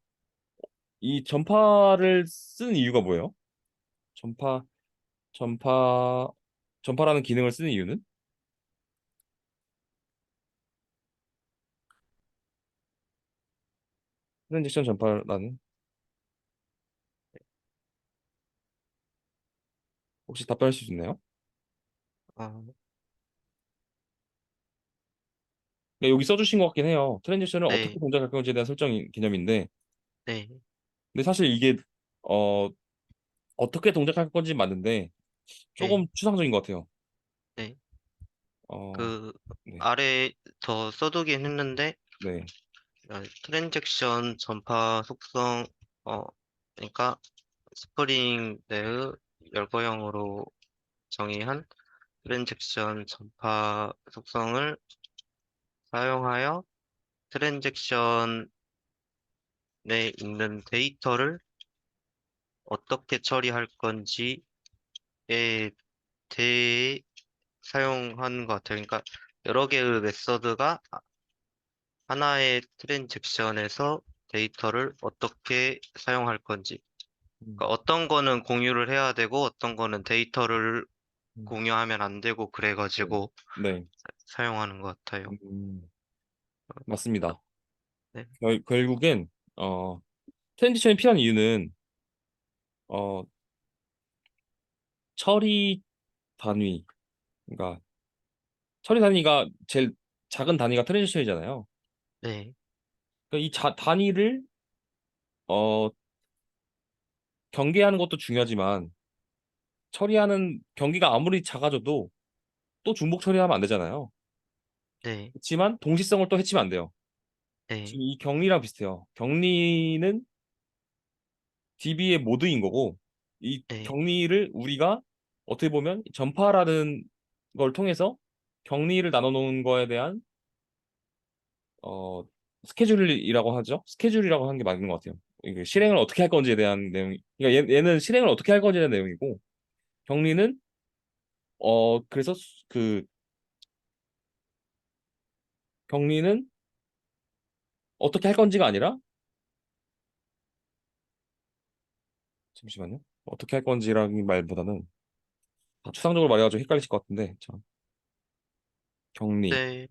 이 전파를 쓰는 이유가 뭐예요? 전파 전파 전파라는 기능을 쓰는 이유는 트랜지션 전파라는 혹시 답변할 수 있나요? 어, 여기 써주신 것 같긴 해요. 트랜지션을 어떻게 네. 동작할 건지에 대한 설정 개념인데 네. 근데 사실 이게 어, 어떻게 동작할 건지 맞는데 네. 조금 추상적인 것 같아요. 네. 어, 그, 네, 아래 더 써두긴 했는데, 네, 트랜잭션 전파 속성, 어, 그러니까, 스프링 내의 열거형으로 정의한 트랜잭션 전파 속성을 사용하여 트랜잭션에 있는 데이터를 어떻게 처리할 건지에 대해 사용하는 것 같아요. 그러니까 여러 개의 메서드가 하나의 트랜잭션에서 데이터를 어떻게 사용할 건지. 음, 그러니까 어떤 거는 공유를 해야 되고 어떤 거는 데이터를 음, 공유하면 안 되고 네, 그래가지고 네, 사용하는 것 같아요. 음, 맞습니다. 네, 결국엔 트랜지션이 필요한 이유는 어, 처리 단위, 그러니까 처리 단위가 제일 작은 단위가 트랜지션이잖아요. 네, 그러니까 단위를 어, 경계하는 것도 중요하지만 처리하는 경기가 아무리 작아져도 또 중복 처리하면 안 되잖아요. 네, 그렇지만 동시성을 또 해치면 안 돼요. 네, 지금 이 격리랑 비슷해요. 격리는 DB의 모드인 거고 이 네, 격리를 우리가 어떻게 보면 전파라는 걸 통해서 격리를 나눠 놓은 거에 대한 어 스케줄이라고 하죠. 스케줄이라고 하는 게 맞는 것 같아요. 이게 실행을 어떻게 할 건지에 대한 내용. 그러니까 얘는 실행을 어떻게 할 건지에 대한 내용이고 격리는 그래서 그 격리는 어떻게 할 건지가 아니라 잠시만요. 어떻게 할 건지라는 말보다는 다 추상적으로 말해가지고 헷갈리실 것 같은데 자, 격리. 네,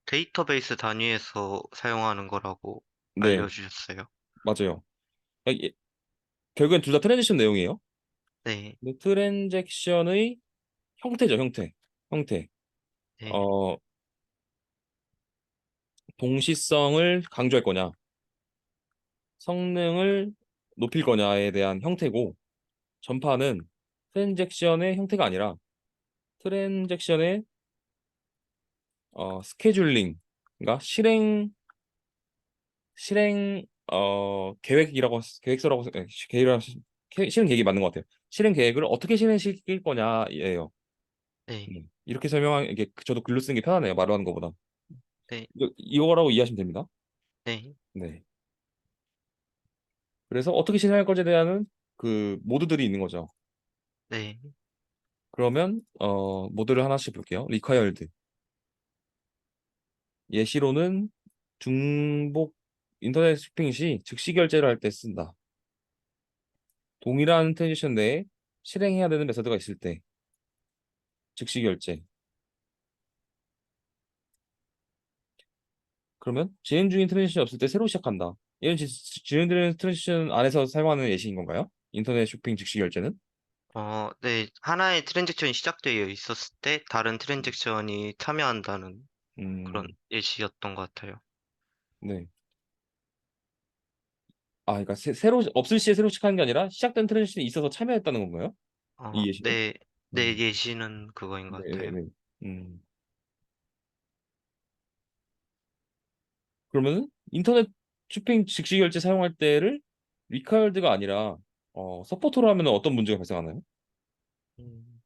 데이터베이스 단위에서 사용하는 거라고 네, 알려주셨어요. 맞아요. 그러니까 결국엔 둘 다 트랜지션 내용이에요. 네, 근데 트랜잭션의 형태죠, 형태. 형태. 네, 어, 동시성을 강조할 거냐, 성능을 높일 거냐에 대한 형태고, 전파는 트랜잭션의 형태가 아니라 트랜잭션의 스케줄링, 그러니까 계획이라고 계획서라고 계획이라 실행 계획이 맞는 것 같아요. 실행 계획을 어떻게 실행시킬 거냐예요. 네, 이렇게 설명한 이게 저도 글로 쓰는 게 편하네요. 말로 하는 것보다. 네, 이거라고 이해하시면 됩니다. 네, 네. 그래서 어떻게 실행할 것에 대한 그 모드들이 있는 거죠. 네, 그러면 모드를 하나씩 볼게요. required. 예시로는 중복 인터넷 쇼핑 시 즉시 결제를 할 때 쓴다. 동일한 트랜지션 내에 실행해야 되는 메서드가 있을 때 즉시 결제. 그러면 진행 중인 트랜지션이 없을 때 새로 시작한다. 이런 진행되는 트랜지션 안에서 사용하는 예시인 건가요? 인터넷 쇼핑 즉시 결제는? 네, 하나의 트랜잭션이 시작되어 있었을 때 다른 트랜잭션이 참여한다는 그런 음, 예시였던 것 같아요. 네. 아, 그러니까 새로 없을 시에 새로 시작하는 게 아니라 시작된 트랜지션이 있어서 참여했다는 건가요? 이 예시는? 네, 네, 음, 예시는 그거인 것 같아요. 네네네. 음. 그러면은 인터넷 쇼핑 즉시 결제 사용할 때를 리카열드가 아니라 서포터로 하면 어떤 문제가 발생하나요? 음,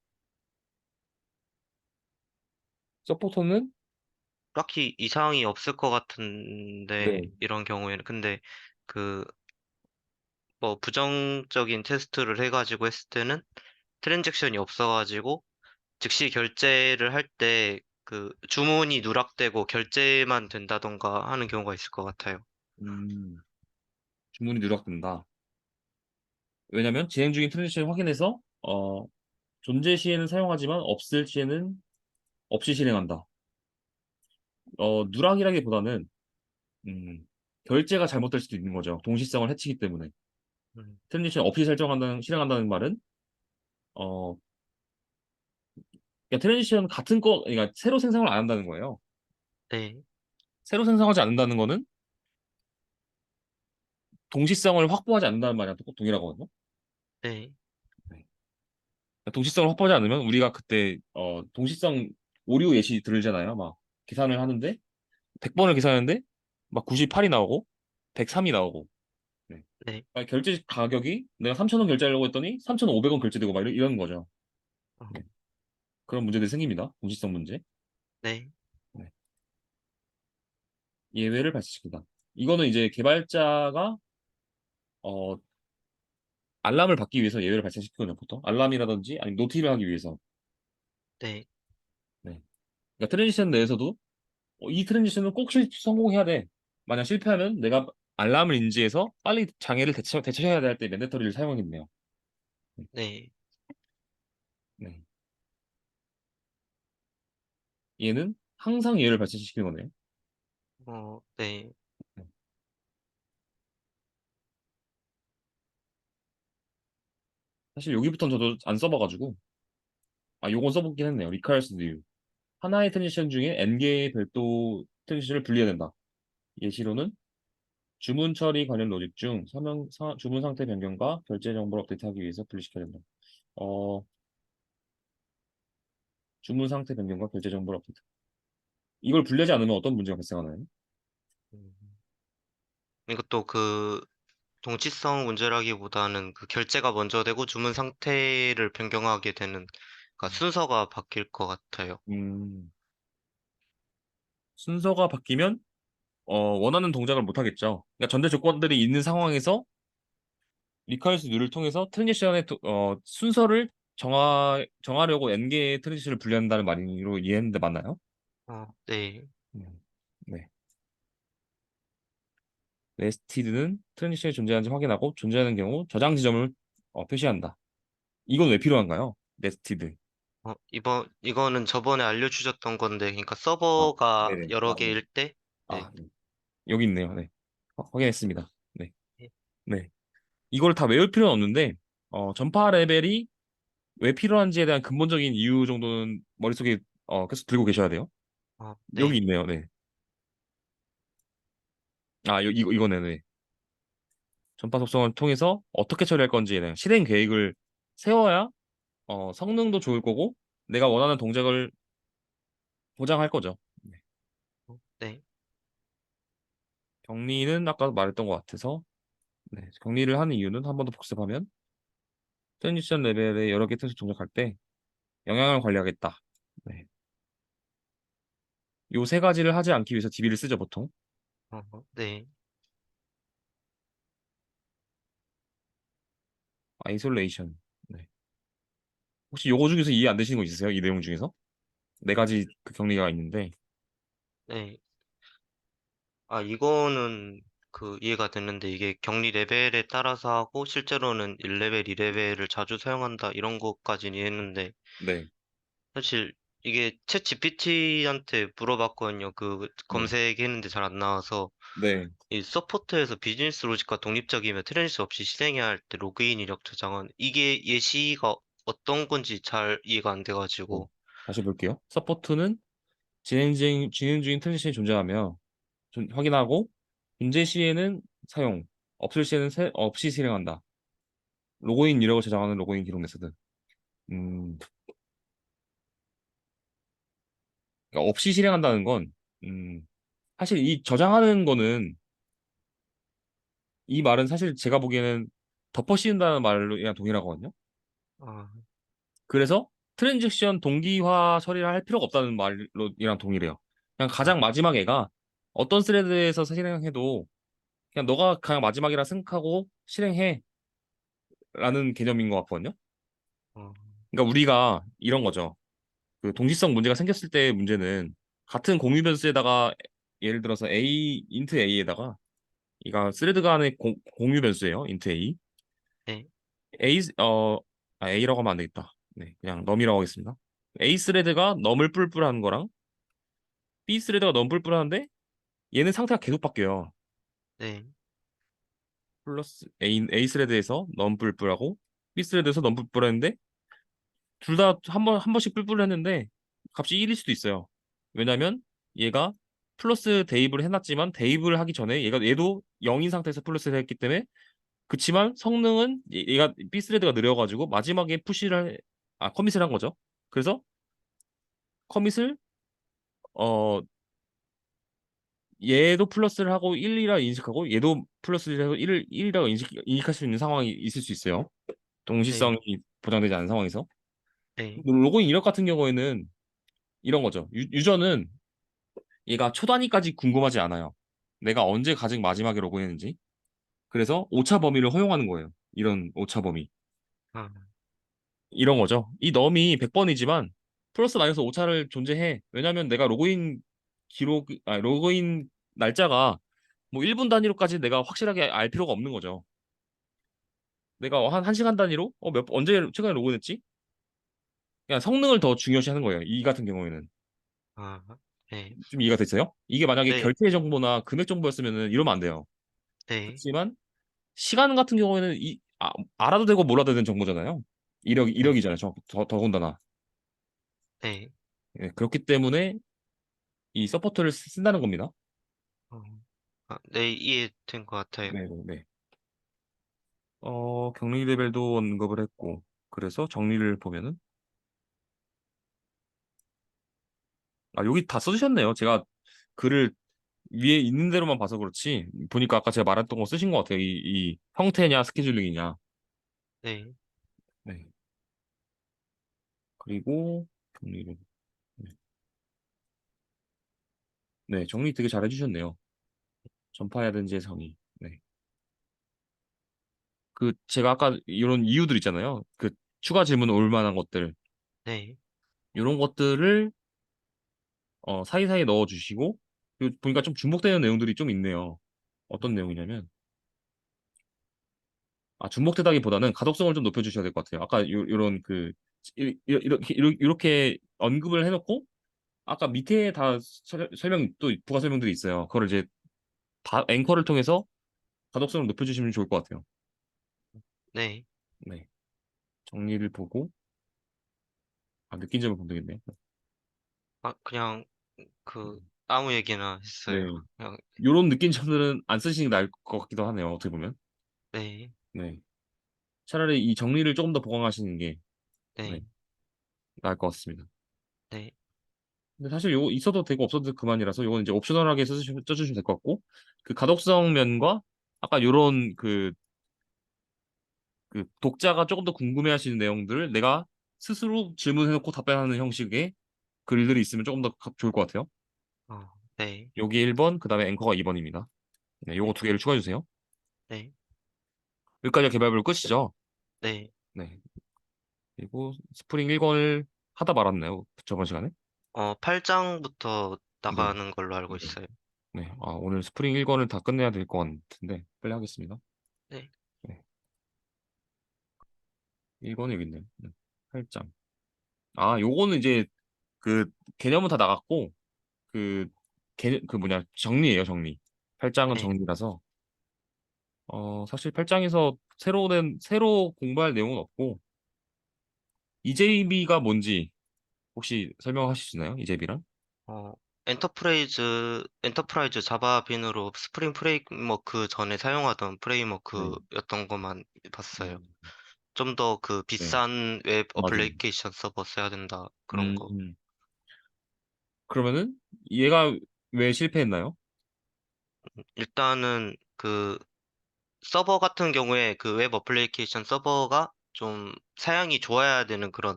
서포터는 딱히 이상이 없을 것 같은데, 네. 이런 경우에는. 근데, 그, 뭐, 부정적인 테스트를 해가지고 했을 때는 트랜잭션이 없어가지고, 즉시 결제를 할 때, 그, 주문이 누락되고 결제만 된다던가 하는 경우가 있을 것 같아요. 음, 주문이 누락된다. 왜냐면 진행 중인 트랜지션을 확인해서 존재 시에는 사용하지만 없을 시에는 없이 실행한다. 누락이라기보다는 결제가 잘못될 수도 있는 거죠. 동시성을 해치기 때문에. 음, 트랜지션 없이 실행한다는 말은 어, 그러니까 트랜지션 같은 그러니까 새로 생성을 안 한다는 거예요. 네, 새로 생성하지 않는다는 거는 동시성을 확보하지 않는다는 말이랑 동일하거든요. 네, 네. 그러니까 동시성을 확보하지 않으면 우리가 그때 동시성 오류 예시 들잖아요. 막 계산을 하는데 100번을 계산하는데 막 98이 나오고 103이 나오고 네. 네, 그러니까 결제 가격이 내가 3,000원 결제하려고 했더니 3,500원 결제되고 막 이런 거죠. 어, 네. 그런 문제들이 생깁니다. 동시성 문제. 네, 네. 예외를 발생시킨다. 이거는 이제 개발자가 어, 알람을 받기 위해서 예외를 발생시키거든요, 보통. 알람이라든지 아니면 노티를 하기 위해서. 네, 네. 그러니까 트랜지션 내에서도 이 트랜지션은 꼭 성공해야 돼. 만약 실패하면 내가 알람을 인지해서 빨리 장애를 대처해야 될 때 맨데터리를 사용하겠네요. 네. 네, 네. 얘는 항상 예외를 발생시키는 거네요. 네. 네. 사실 여기부터는 저도 안 써봐가지고 요건 써보긴 했네요. requires new. 하나의 트랜지션 중에 n 개의 별도 트랜지션을 분리해야 된다. 예시로는 주문 처리 관련 로직 중 주문 상태 변경과 결제 정보를 업데이트하기 위해서 분리시켜야 된다. 어, 주문 상태 변경과 결제 정보를 업데이트. 이걸 분리하지 않으면 어떤 문제가 발생하나요? 음. 이것도 그 동치성 문제라기보다는 그 결제가 먼저 되고 주문 상태를 변경하게 되는 그러니까 순서가 바뀔 것 같아요. 음, 순서가 바뀌면 원하는 동작을 못 하겠죠. 그러니까 전제 조건들이 있는 상황에서 리카이스 룰을 통해서 트랜지션의 순서를 정하려고 n 개의 트랜지션을 분리한다는 말로 이해했는데 맞나요? 네. 네. 네스티드는 트랜지션이 존재하는지 확인하고 존재하는 경우 저장 지점을 표시한다. 이건 왜 필요한가요? 네스티드. 이거는 저번에 알려주셨던 건데, 그러니까 아, 서버가 네네. 여러 개일 때, 네. 네. 여기 있네요. 네. 확인했습니다. 네. 네. 네. 이걸 다 외울 필요는 없는데, 전파 레벨이 왜 필요한지에 대한 근본적인 이유 정도는 머릿속에 계속 들고 계셔야 돼요. 여기 네. 있네요. 네. 이거네. 네. 전파 속성을 통해서 어떻게 처리할 건지에 대한 실행 계획을 세워야 성능도 좋을 거고 내가 원하는 동작을 보장할 거죠. 네. 네. 격리는 아까 말했던 것 같아서 네. 격리를 하는 이유는 한 번 더 복습하면 트랜지션 레벨의 여러 개 뜻을 동작할 때 영향을 관리하겠다. 네. 요 세 가지를 하지 않기 위해서 DB를 쓰죠, 보통. 네. 아이솔레이션. 네. 혹시 요거 중에서 이해 안 되시는 거 있으세요? 이 내용 중에서? 네 가지 그 격리가 있는데. 네. 이거는 그 이해가 됐는데, 이게 격리 레벨에 따라서 하고, 실제로는 1레벨, 2레벨을 자주 사용한다, 이런 것까지는 이해했는데, 네. 사실 이게 챗 GPT한테 물어봤거든요. 그 네. 검색했는데 잘 안 나와서. 네. 이 서포트에서 비즈니스 로직과 독립적이며 트랜스 없이 실행해야 할 때 로그인 이력 저장은 이게 예시가 어떤 건지 잘 이해가 안 네. 돼가지고. 다시 볼게요. 서포트는 진행 중인 트랜지션이 존재하며 확인하고 존재 시에는 사용, 없을 시에는 없이 실행한다. 로그인 이력을 저장하는 로그인 기록 메소드. 음, 그러니까 없이 실행한다는 건 사실 이 저장하는 거는 이 말은 사실 제가 보기에는 덮어 씌운다는 말이랑 동일하거든요. 아, 그래서 트랜지션 동기화 처리를 할 필요가 없다는 말이랑 동일해요. 그냥 아, 가장 마지막 애가 어떤 스레드에서 실행해도 그냥 너가 가장 마지막이라 생각하고 실행해 라는 개념인 것 같거든요. 어, 그러니까 우리가 이런 거죠. 그 동시성 문제가 생겼을 때의 문제는 같은 공유 변수에다가 예를 들어서 인트 A에다가 이가 스레드 간의 공유 변수예요. 인트 A. 네, A A라고 하면 안 되겠다. 네, 그냥 넘이라고 하겠습니다. A 스레드가 넘을 뿔뿔한 거랑 B 스레드가 넘 뿔뿔하는데 얘는 상태가 계속 바뀌어요. 네, 플러스 A 스레드에서 넘 뿔뿔하고 B 스레드에서 넘 뿔뿔했는데 둘 다 한 번씩 뿔뿔 했는데 값이 1일 수도 있어요. 왜냐면 얘가 플러스 대입을 해놨지만 대입을 하기 전에 얘도 0인 상태에서 플러스를 했기 때문에 그치만 성능은 얘가 B스레드가 느려가지고 마지막에 커밋을 한 거죠. 그래서 커밋을 어 얘도 플러스를 하고 1이라 인식하고 얘도 플러스를 하고 1이라고 인식할 수 있는 상황이 있을 수 있어요. 네, 동시성이 보장되지 않은 상황에서. 네, 로그인 이력 같은 경우에는 이런 거죠. 유저는 얘가 초 단위까지 궁금하지 않아요. 내가 언제 가장 마지막에 로그인했는지. 그래서 오차 범위를 허용하는 거예요. 이런 오차 범위. 아, 이런 거죠. 이 넘이 100번이지만 플러스 마이너스 오차를 존재해. 왜냐면 내가 로그인 날짜가 뭐 1분 단위로까지 내가 확실하게 알 필요가 없는 거죠. 내가 한 1시간 단위로 언제 최근에 로그인했지? 그냥 성능을 더 중요시 하는 거예요. 이 같은 경우에는. 아, 네, 좀 이해가 됐어요? 이게 만약에 네, 결제 정보나 금액 정보였으면 이러면 안 돼요. 네, 그렇지만 시간 같은 경우에는 아, 알아도 되고 몰라도 되는 정보잖아요. 네, 이력이잖아요. 더군다나. 네, 예, 그렇기 때문에 이 서포트를 쓴다는 겁니다. 어, 네, 이해된 것 같아요. 네, 네, 네. 격리 레벨도 언급을 했고, 그래서 정리를 보면은, 여기 다 써주셨네요. 제가 글을 위에 있는 대로만 봐서 그렇지, 보니까 아까 제가 말했던 거 쓰신 것 같아요. 이 형태냐, 스케줄링이냐. 네, 네. 그리고, 정리를. 네, 네, 정리 되게 잘 해주셨네요. 전파해야 되는지의 정의. 네. 제가 아까 이런 이유들 있잖아요. 추가 질문 올 만한 것들. 네, 이런 것들을 사이사이에 넣어주시고, 그리고 보니까 좀 중복되는 내용들이 좀 있네요. 어떤 내용이냐면, 중복되다기보다는 가독성을 좀 높여주셔야 될 것 같아요. 아까 요런 이렇게 언급을 해놓고, 아까 밑에 다 설명, 또 부가 설명들이 있어요. 그걸 이제 다 앵커를 통해서 가독성을 높여주시면 좋을 것 같아요. 네. 네. 정리를 보고, 느낀 점을 보면 되겠네요. 그냥 아무 얘기나 했어요. 네. 그냥, 요런 느낀 점들은 안 쓰시는 게 나을 것 같기도 하네요. 어떻게 보면. 네, 네. 차라리 이 정리를 조금 더 보강하시는 게, 네, 네, 나을 것 같습니다. 네, 근데 사실 요거 있어도 되고 없어도 그만이라서 요건 이제 옵셔널하게 써주시면 될 것 같고, 그 가독성 면과 아까 요런 독자가 조금 더 궁금해하시는 내용들을 내가 스스로 질문해놓고 답변하는 형식의 글들이 있으면 조금 더 좋을 것 같아요. 네, 여기 1번, 그 다음에 앵커가 2번입니다. 네, 요거 네, 두 개를 추가해주세요. 네, 여기까지가 개발별 끝이죠. 네. 네. 그리고 스프링 1권을 하다 말았나요? 저번 시간에? 8장부터 네. 나가는 걸로 알고 네. 있어요. 네. 오늘 스프링 1권을 다 끝내야 될 것 같은데, 빨리 하겠습니다. 네, 네. 1권이 여기 있네요. 8장. 요거는 이제 그 개념은 다 나갔고, 그, 뭐냐, 정리예요, 정리. 8장은 네. 정리라서, 사실 8장에서 새로 공부할 내용은 없고, EJB가 뭔지 혹시 설명하실 수 있나요? EJB랑? 어, 엔터프라이즈 자바 빈으로 스프링 프레임워크 전에 사용하던 네. 프레임워크였던 것만 봤어요. 음, 좀 더 네. 비싼 웹 맞아요. 어플리케이션 서버 써야 된다. 그런 거. 음. 그러면은 얘가 왜 실패했나요? 일단은 서버 같은 경우에 그 웹 어플리케이션 서버가 좀 사양이 좋아야 되는 그런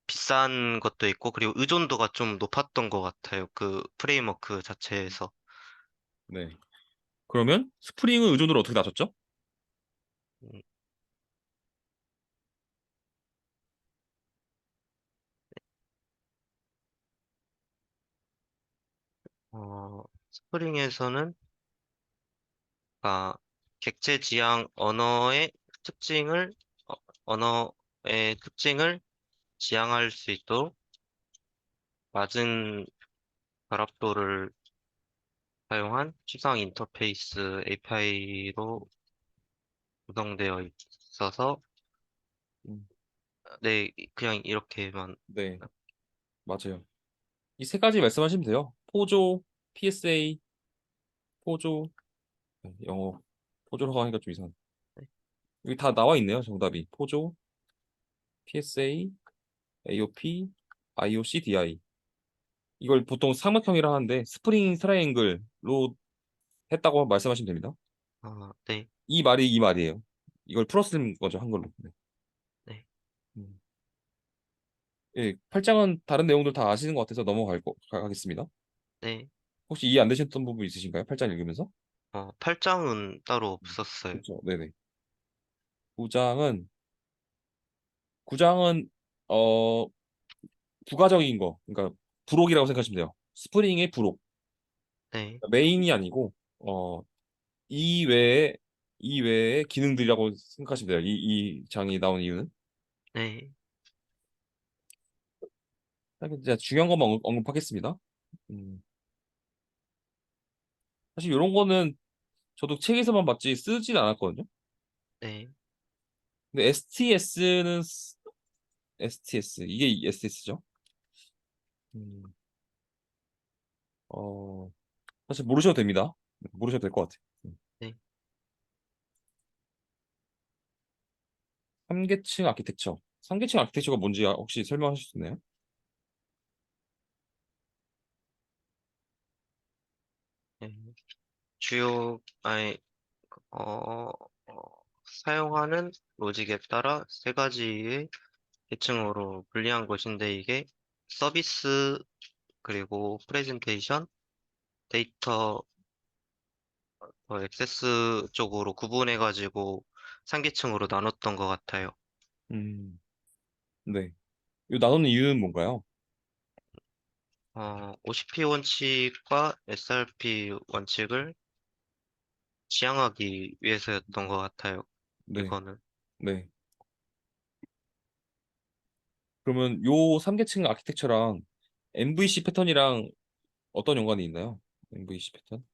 비싼 것도 있고, 그리고 의존도가 좀 높았던 것 같아요. 그 프레임워크 자체에서. 네. 그러면 스프링은 의존도를 어떻게 낮췄죠? 음, 스프링에서는 아, 객체 지향 특징을, 어, 언어의 특징을 지향할 수 있도록 낮은 결합도를 사용한 추상 인터페이스 API로 구성되어 있어서, 음, 네, 그냥 이렇게만. 네, 맞아요. 이 세 가지 말씀하시면 돼요. 포조, PSA, 포조, 영어, 포조라고 하니까 좀 이상. 네, 여기 다 나와 있네요, 정답이. 포조, PSA, AOP, IOC, DI. 이걸 보통 삼각형이라 하는데 스프링 트라이앵글로 했다고 말씀하시면 됩니다. 네, 이 말이 이 말이에요. 이걸 풀어쓰는 거죠, 한글로. 네. 네, 음. 예, 8장은 다른 내용들 다 아시는 것 같아서 가겠습니다. 네. 혹시 이해 안 되셨던 부분 있으신가요? 8장 읽으면서? 8장은 따로 없었어요. 그렇죠. 네네. 9장은, 9장은, 어, 부가적인 거, 그러니까 부록이라고 생각하시면 돼요. 스프링의 부록. 네, 메인이 아니고, 이 외에, 이 외의 기능들이라고 생각하시면 돼요. 이 장이 나온 이유는. 네, 제가 중요한 것만 언급하겠습니다. 음, 사실 이런 거는 저도 책에서만 봤지 쓰진 않았거든요. 네. 근데 STS 이게 STS죠? 음, 어, 사실 모르셔도 됩니다. 모르셔도 될 것 같아요. 음. 네. 3계층 아키텍처. 3계층 아키텍처가 뭔지 혹시 설명하실 수 있나요? 네. 어, 사용하는 로직에 따라 세 가지의 계층으로 분리한 것인데 이게 서비스 그리고 프레젠테이션, 데이터 액세스 쪽으로 구분해가지고 3계층으로 나눴던 것 같아요. 음, 네. 이 나누는 이유는 뭔가요? OCP 원칙과 SRP 원칙을 지향하기 위해서였던 것 같아요. 네, 이거는. 네. 그러면 요 3계층 아키텍처랑 MVC 패턴이랑 어떤 연관이 있나요? MVC 패턴?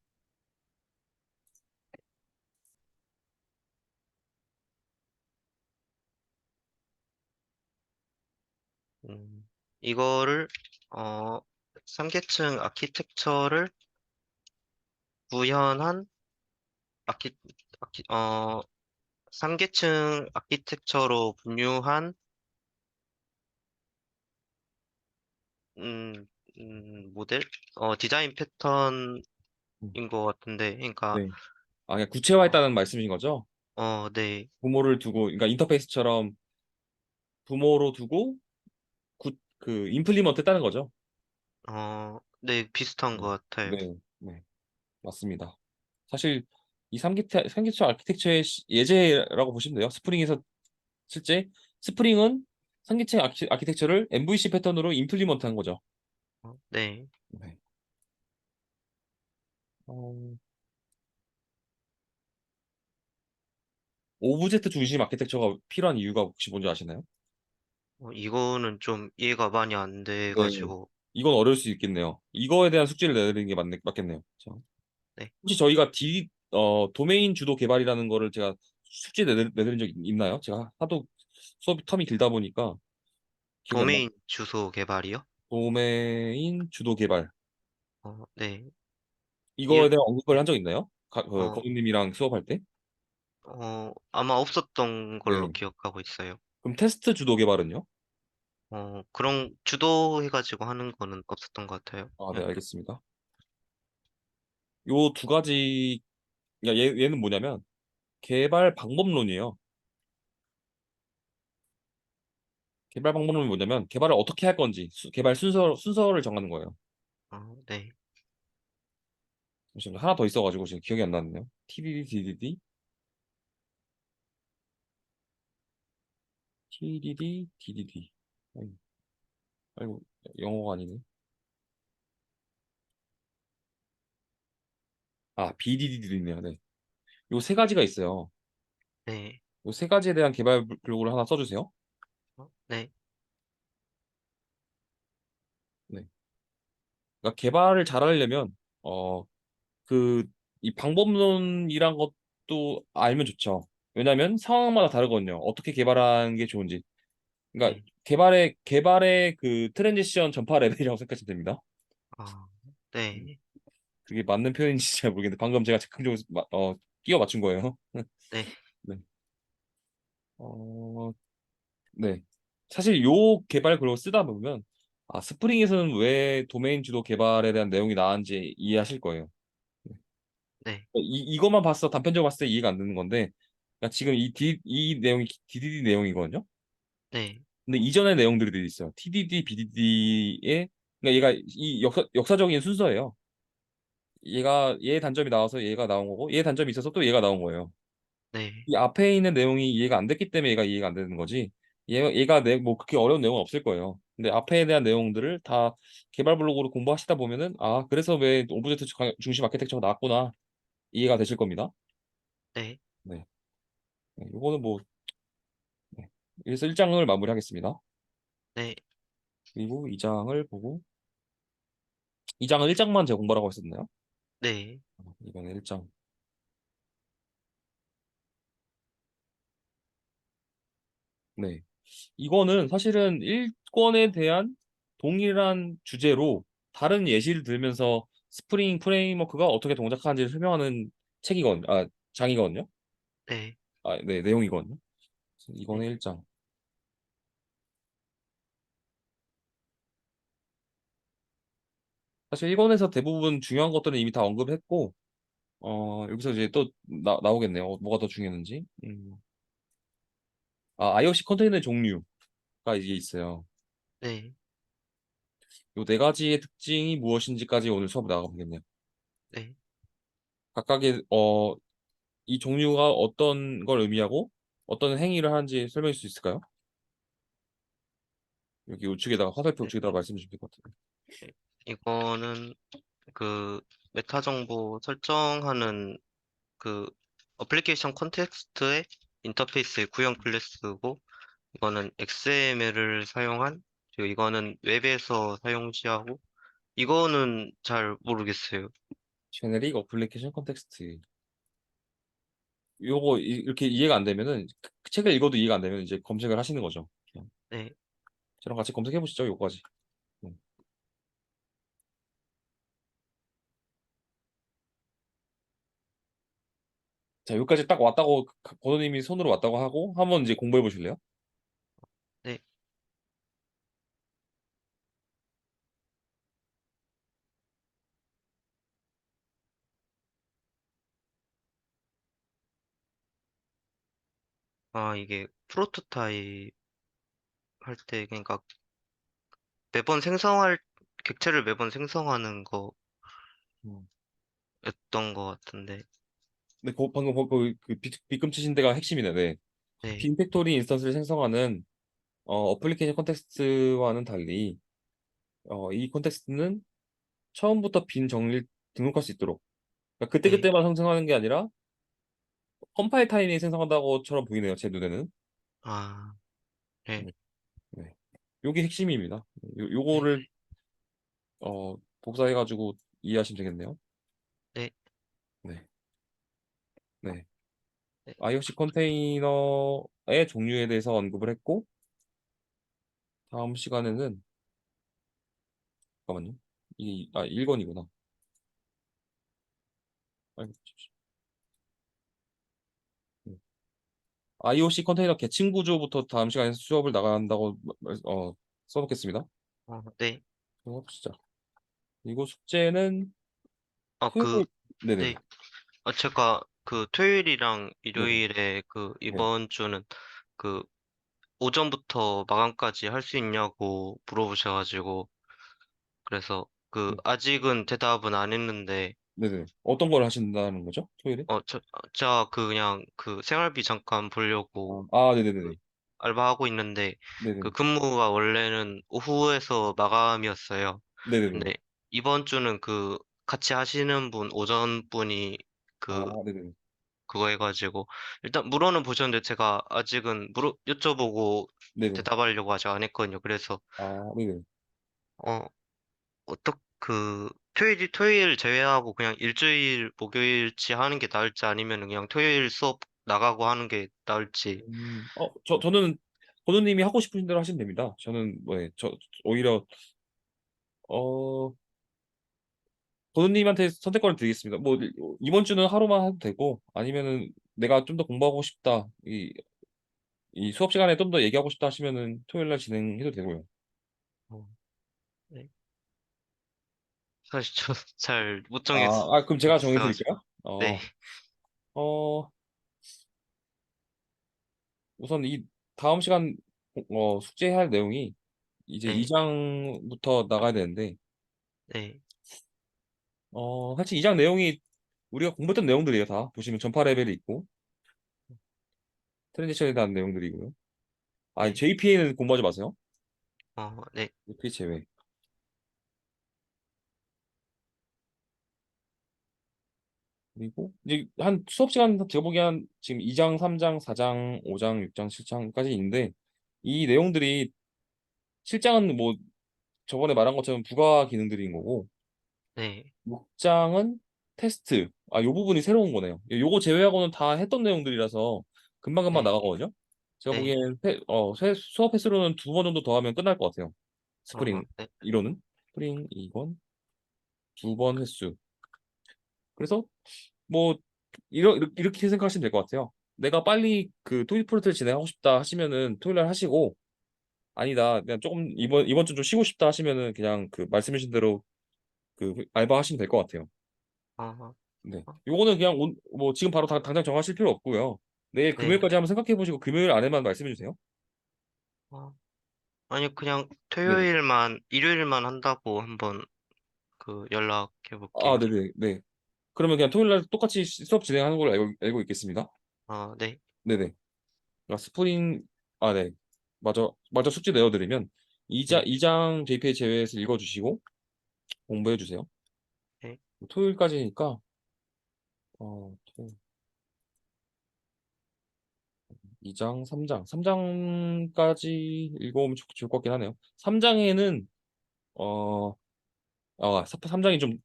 이거를, 어, 3계층 아키텍처를 구현한 아키, 아키, 어, 3계층 아키텍처로 분류한, 음, 모델? 디자인 패턴인 음, 것 같은데, 그러니까, 네. 아, 그냥 어, 구체화했다는 말씀이신 거죠? 네, 부모를 두고, 그러니까 인터페이스처럼 부모로 두고 그 임플리먼트 따는 거죠? 네, 비슷한 네, 것 같아요. 네, 네, 맞습니다. 사실 이 삼기체 아키텍처의 예제라고 보시면 돼요. 스프링에서 실제 스프링은 삼기체 아키텍처를 MVC 패턴으로 임플리먼트 한 거죠. 네, 네. 어, 오브젝트 중심 아키텍처가 필요한 이유가 혹시 뭔지 아시나요? 이거는 좀 이해가 많이 안 네. 돼가지고, 이건 어려울 수 있겠네요. 이거에 대한 숙제를 내드리는 게 맞겠네요. 자, 네, 혹시 저희가 도메인 주도 개발이라는 거를 제가 숙제 내드린 적 있나요? 제가 하도 수업 텀이 길다 보니까 기억이 안 나. 도메인 주소 개발이요? 도메인 주도 개발. 네, 이, 이거에 대한 언급을 한 적 있나요? 어, 거기님이랑 수업할 때? 아마 없었던 걸로 네. 기억하고 있어요. 그럼 테스트 주도 개발은요? 그런 주도해가지고 하는 거는 없었던 것 같아요. 아, 네, 그냥, 알겠습니다. 요 두 가지, 그러니까 얘는 뭐냐면 개발 방법론이에요. 개발 방법론이 뭐냐면 개발을 어떻게 할 건지 개발 순서를 정하는 거예요. 네, 잠시만요. 하나 더 있어가지고 지금 기억이 안 나네요. TDD. 아이고, 아이고, 영어가 아니네. 아, BDD도 있네요. 네. 요 세 가지가 있어요. 네, 요 세 가지에 대한 개발 블로그를 하나 써주세요. 네, 네. 그러니까 개발을 잘하려면 어, 그 이 방법론이란 것도 알면 좋죠. 왜냐하면 상황마다 다르거든요. 어떻게 개발하는 게 좋은지. 그러니까 네, 개발의 그 트랜지션 전파 레벨이라고 생각하시면 됩니다. 네, 그게 맞는 표현인지 잘 모르겠는데 방금 제가 즉흥적으로 끼워 맞춘 거예요. 네, 네. 어, 네. 사실 요 개발 글을 쓰다 보면 아, 스프링에서는 왜 도메인 주도 개발에 대한 내용이 나왔는지 이해하실 거예요. 네, 이것만 봤어 단편적으로 봤을 때 이해가 안 되는 건데 그러니까 지금 이 내용이 DDD 내용이거든요. 네, 근데 이전의 내용들이 있어요. TDD, BDD의 그러니까 얘가 이 역사적인 순서예요. 얘 단점이 나와서 얘가 나온 거고 얘 단점이 있어서 또 얘가 나온 거예요. 네, 이 앞에 있는 내용이 이해가 안 됐기 때문에 얘가 이해가 안 되는 거지. 뭐 그렇게 어려운 내용은 없을 거예요. 근데 앞에 대한 내용들을 다 개발 블로그로 공부하시다 보면은 아 그래서 왜 오브젝트 중심 아키텍처가 나왔구나 이해가 되실 겁니다. 네, 네, 이거는 뭐 네. 그래서 1장을 마무리하겠습니다. 네, 그리고 2장을 보고 2장은 1장만 제가 공부하라고 했었나요? 네. 이번에 1장. 네. 이거는 사실은 1권에 대한 동일한 주제로 다른 예시를 들면서 스프링 프레임워크가 어떻게 동작하는지를 설명하는 장이거든요. 네, 네, 내용이거든요. 네, 이거는 1장. 사실 1권에서 대부분 중요한 것들은 이미 다 언급했고, 여기서 이제 또 나오겠네요. 뭐가 더 중요했는지. IOC 컨테이너의 종류가 이게 있어요. 네, 요 네 가지의 특징이 무엇인지까지 오늘 수업 나가보겠네요. 네. 각각의 이 종류가 어떤 걸 의미하고 어떤 행위를 하는지 설명해 줄 수 있을까요? 여기 우측에다가 화살표 네. 우측에다가 말씀해 주실 것 같아요. 네. 이거는 그 메타 정보 설정하는 그 어플리케이션 콘텍스트의 인터페이스의 구형 클래스고, 이거는 XML을 사용한, 그리고 이거는 웹에서 사용 시하고, 이거는 잘 모르겠어요. 제네릭 어플리케이션 컨텍스트. 요거 이렇게 이해가 안 되면은 그 책을 읽어도 이해가 안 되면 이제 검색을 하시는 거죠. 그냥 네, 저랑 같이 검색해 보시죠. 요거까지. 음. 자, 여기까지 딱 왔다고 고도님이 손으로 왔다고 하고 한번 이제 공부해 보실래요? 네. 이게 프로토타입 할 때, 그러니까 매번 생성할, 객체를 매번 생성하는 음. 거였던 것 같은데. 네, 방금 빗금 치신 데가 핵심이네. 네. 네, 빈팩토리 인스턴스를 생성하는 어플리케이션 컨텍스트와는 달리 이 컨텍스트는 처음부터 빈 정의를 등록할 수 있도록 그러니까 네, 그때그때만 생성하는 게 아니라 컴파일 타임에 생성한다고처럼 보이네요. 제 눈에는. 아, 네, 네. 네. 요게 핵심입니다. 네, 요거를 복사해가지고 이해하시면 되겠네요. 네, 네. 네. 네. IOC 컨테이너의 종류에 대해서 언급을 했고 다음 시간에는 잠깐만요. 1권이구나. 아이고, 네. IOC 컨테이너 계층 구조부터 다음 시간에 수업을 나간다고 써놓겠습니다. 네. 진짜. 그리고 숙제는 그, 토요일. 네네네. 네. 제가 그 토요일이랑 네네. 일요일에 그 네. 이번 주는 그 오전부터 마감까지 할 수 있냐고 물어보셔가지고, 그래서 그 네. 아직은 대답은 안 했는데, 네네. 어떤 걸 하신다는 거죠? 토요일에? 제가 그 그냥 그 생활비 잠깐 보려고 그 네네네네. 알바하고 있는데, 그 네네. 근무가 원래는 오후에서 마감이었어요. 네네네. 근데 이번 주는 그 같이 하시는 분, 오전 분이 그 네네네. 그거 해가지고 일단 물어는 보셨는데, 제가 아직은 여쭤보고 네네. 대답하려고 아직 안 했거든요. 그래서 네네. 어 토요일 제외하고 그냥 일주일 목요일치 하는 게 나을지, 아니면 그냥 토요일 수업 나가고 하는 게 나을지. 저는 고노님이 하고 싶으신 대로 하시면 됩니다. 저는 오히려 어 고노님한테 선택권을 드리겠습니다. 뭐 이번 주는 하루만 해도 되고 아니면은 내가 좀 더 공부하고 싶다. 이 수업 시간에 좀 더 얘기하고 싶다 하시면은 토요일 날 진행해도 되고요. 어, 네. 사실 저 잘 못 그럼 제가 정했어가지고. 정해드릴게요. 네, 어, 우선 이 다음 시간 숙제해야 할 내용이 이제 네, 2장부터 나가야 되는데 네, 사실 2장 내용이 우리가 공부했던 내용들이에요. 다 보시면 전파 레벨이 있고 트랜지션에 대한 내용들이고요. 네, JPA는 공부하지 마세요. 네, JPA 제외. 그리고 이제 한 수업 시간 제가 보기엔 지금 2장, 3장, 4장, 5장, 6장, 7장까지 있는데 이 내용들이 실장은 뭐 저번에 말한 것처럼 부가 기능들인 거고 네, 6장은 테스트. 요 부분이 새로운 거네요. 요거 제외하고는 다 했던 내용들이라서 금방금방 네, 나가거든요. 제가 네. 보기엔 수업 횟수로는 2번 정도 더 하면 끝날 것 같아요. 스프링 네. 이론은 스프링 2권 2번 횟수. 그래서 뭐 이렇게 생각하시면 될 것 같아요. 내가 빨리 그 토익 프로젝트를 진행하고 싶다 하시면은 토요일 날 하시고, 아니다 그냥 조금 이번 주 좀 쉬고 싶다 하시면은 그냥 그 말씀해주신 대로 그 알바 하시면 될 것 같아요. 어, 네. 어, 요거는 그냥 뭐 지금 바로 당장 정하실 필요 없고요. 내일 네. 금요일까지 한번 생각해 보시고 금요일 안에만 말씀해 주세요. 어, 아니, 그냥 네네. 일요일만 한다고 한번 연락해 아, 볼게요. 네네. 네. 그러면 그냥 토요일 날 똑같이 수업 진행하는 걸로 알고 있겠습니다. 네. 네네. 스프링, 아, 네. 맞아. 숙제 내어드리면 네. 2장 JPA 제외해서 읽어주시고 공부해 주세요. 네. 토요일까지니까, 2장, 3장. 3장까지 읽어오면 좋을 것 같긴 하네요. 3장에는, 어, 3장이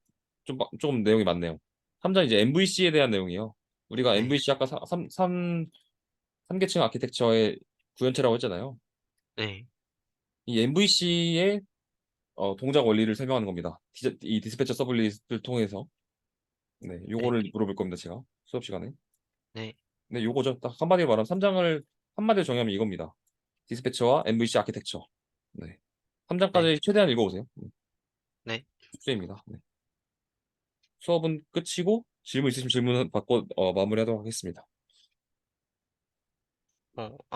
조금 내용이 많네요. 3장 이제 MVC에 대한 내용이요. 우리가 네. MVC 아까 3계층 아키텍처의 구현체라고 했잖아요. 네. 이 MVC의 동작 원리를 설명하는 겁니다. 이 디스패처 서블릿을 통해서. 네, 네. 요거를 물어볼 겁니다, 제가. 수업 시간에. 네. 네, 요거죠. 딱 한마디로 말하면 3장을 한마디로 정의하면 이겁니다. 디스패처와 MVC 아키텍처. 네. 네. 3장까지 최대한 읽어보세요. 네. 숙제입니다. 네. 수업은 끝이고 질문 있으시면 질문 받고 마무리하도록 하겠습니다.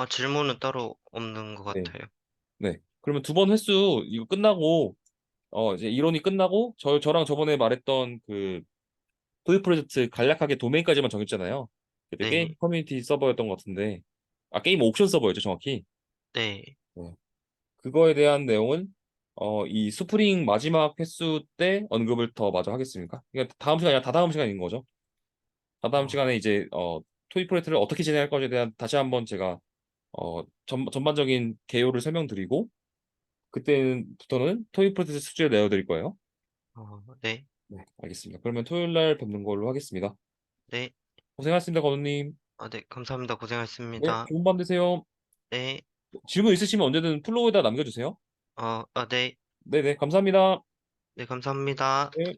질문은 따로 없는 것 네. 같아요. 네. 그러면 2번 횟수 이거 끝나고 이제 이론이 끝나고 저랑 저번에 말했던 그 토익 프로젝트 간략하게 도메인까지만 정했잖아요. 그때 게임 네. 커뮤니티 서버였던 것 같은데, 게임 옥션 서버였죠, 정확히. 네. 네. 그거에 대한 내용은 이 스프링 마지막 횟수 때 언급을 더 마저 하겠습니까? 그러니까 다음 시간이 아니라 다다음 시간인 거죠. 다다음 어, 시간에 이제 토익 프로젝트를 어떻게 진행할 것에 대한 다시 한번 제가 전반적인 개요를 설명드리고, 그때부터는 토익 프로젝트 숙제를 내어드릴 거예요. 네. 네, 알겠습니다. 그러면 토요일 날 뵙는 걸로 하겠습니다. 네. 고생하셨습니다, 건우님. 네. 감사합니다. 네, 고생하셨습니다. 좋은 밤 되세요. 네. 질문 있으시면 언제든 플로우에다 남겨주세요. 네. 네네, 감사합니다. 네. 감사합니다. 네.